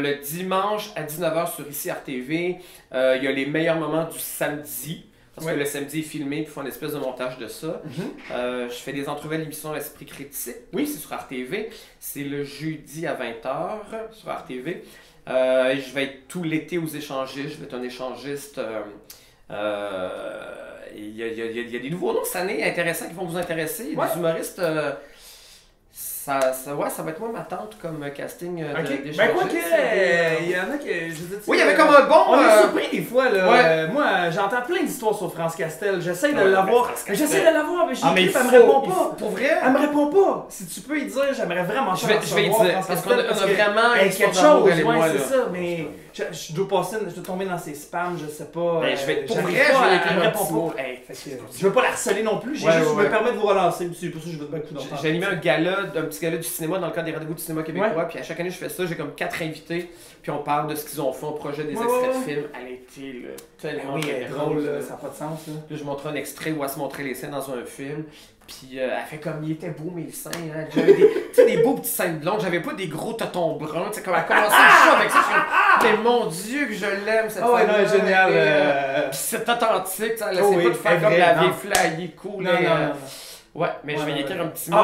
Le dimanche à 19h sur ici RTV, il y a les meilleurs moments du samedi. Parce que le samedi est filmé, puis ils font une espèce de montage de ça. Je fais des entrevues à l'émission Esprit Critique. Oui, c'est sur RTV. C'est le jeudi à 20h sur RTV. Je vais être tout l'été aux échangistes. Je vais être un échangiste. Il y a des nouveaux noms cette année intéressants qui vont vous intéresser. Il y a des humoristes... Ça va être moi ma tante comme casting d'échangiste. Ben quoi il y en a qui... Oui, il y avait comme un bon... On est surpris des fois, là. Moi, j'entends plein d'histoires sur France Castel. J'essaie de l'avoir. Mais elle me répond pas. Pour vrai? Elle me répond pas. Si tu peux y dire, j'aimerais vraiment ça. Je vais y dire, parce qu'on a vraiment quelque chose, c'est ça, mais... Je dois tomber dans ses spams, je sais pas. Pour vrai, je vais répondre pas. Je veux pas la harceler non plus, je me permets de vous relancer. C'est pour ça que je veux pas écouter. J'ai animé un petit gala du cinéma dans le cadre des rendez-vous du cinéma québécois, puis à chaque année je fais ça, j'ai comme 4 invités, puis on parle de ce qu'ils ont fait, un projet, des extraits de films. Elle a été tellement drôle, ça n'a pas de sens. Là, je montre un extrait où elle se montrait les scènes dans un film. Puis elle fait comme, il était beau mes seins, hein. J'avais des beaux petits seins blondes, j'avais pas des gros totons bruns, tu sais, comme elle a commencé le show avec ça, mais mon Dieu que je l'aime cette femme. Non, génial. Puis c'est authentique, elle essaie pas de faire comme la vieille fly, cool. Non. Ouais, mais je vais y écrire un petit mot.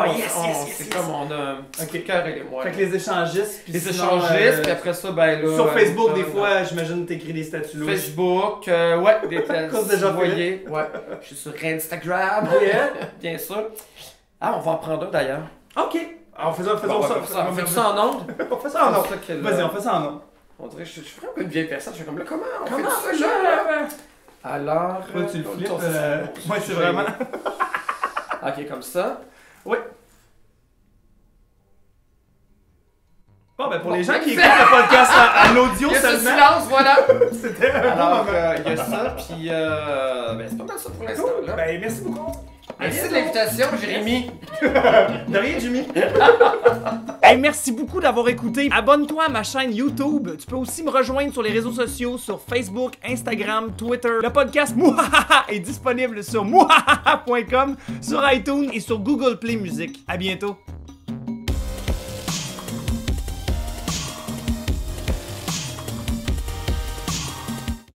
C'est comme on a un petit cœur et les moines. Fait que les échangistes. Les échangistes, puis après ça, ben là. Sur Facebook, des fois, j'imagine t'écris des statuts louches. Facebook, ouais, des statuts. Déjà voyez, ouais. Je suis sur Instagram, bien sûr. Ah, on va en prendre un d'ailleurs. Ok. Alors, faisons ça. On fait ça en ondes? On fait ça en ondes. Vas-y, on fait ça en ondes. On dirait que je suis vraiment une vieille personne. Je suis comme là, comment on fait ça là? Alors. Tu le flippes. Ouais, c'est vraiment. Ok, comme ça. Oui. Bon, ben pour les gens qui écoutent le podcast à l'audio seulement. Il y a ce silence, voilà. C'était un alors, il y a ça, puis ben, c'est pas mal ça pour l'instant. Cool. Ben, merci beaucoup. Merci de l'invitation, Jérémy. De rien, Jimmy. Hey, merci beaucoup d'avoir écouté. Abonne-toi à ma chaîne YouTube. Tu peux aussi me rejoindre sur les réseaux sociaux, sur Facebook, Instagram, Twitter. Le podcast Mouhahaha est disponible sur mouhahaha.com, sur iTunes et sur Google Play Music. À bientôt.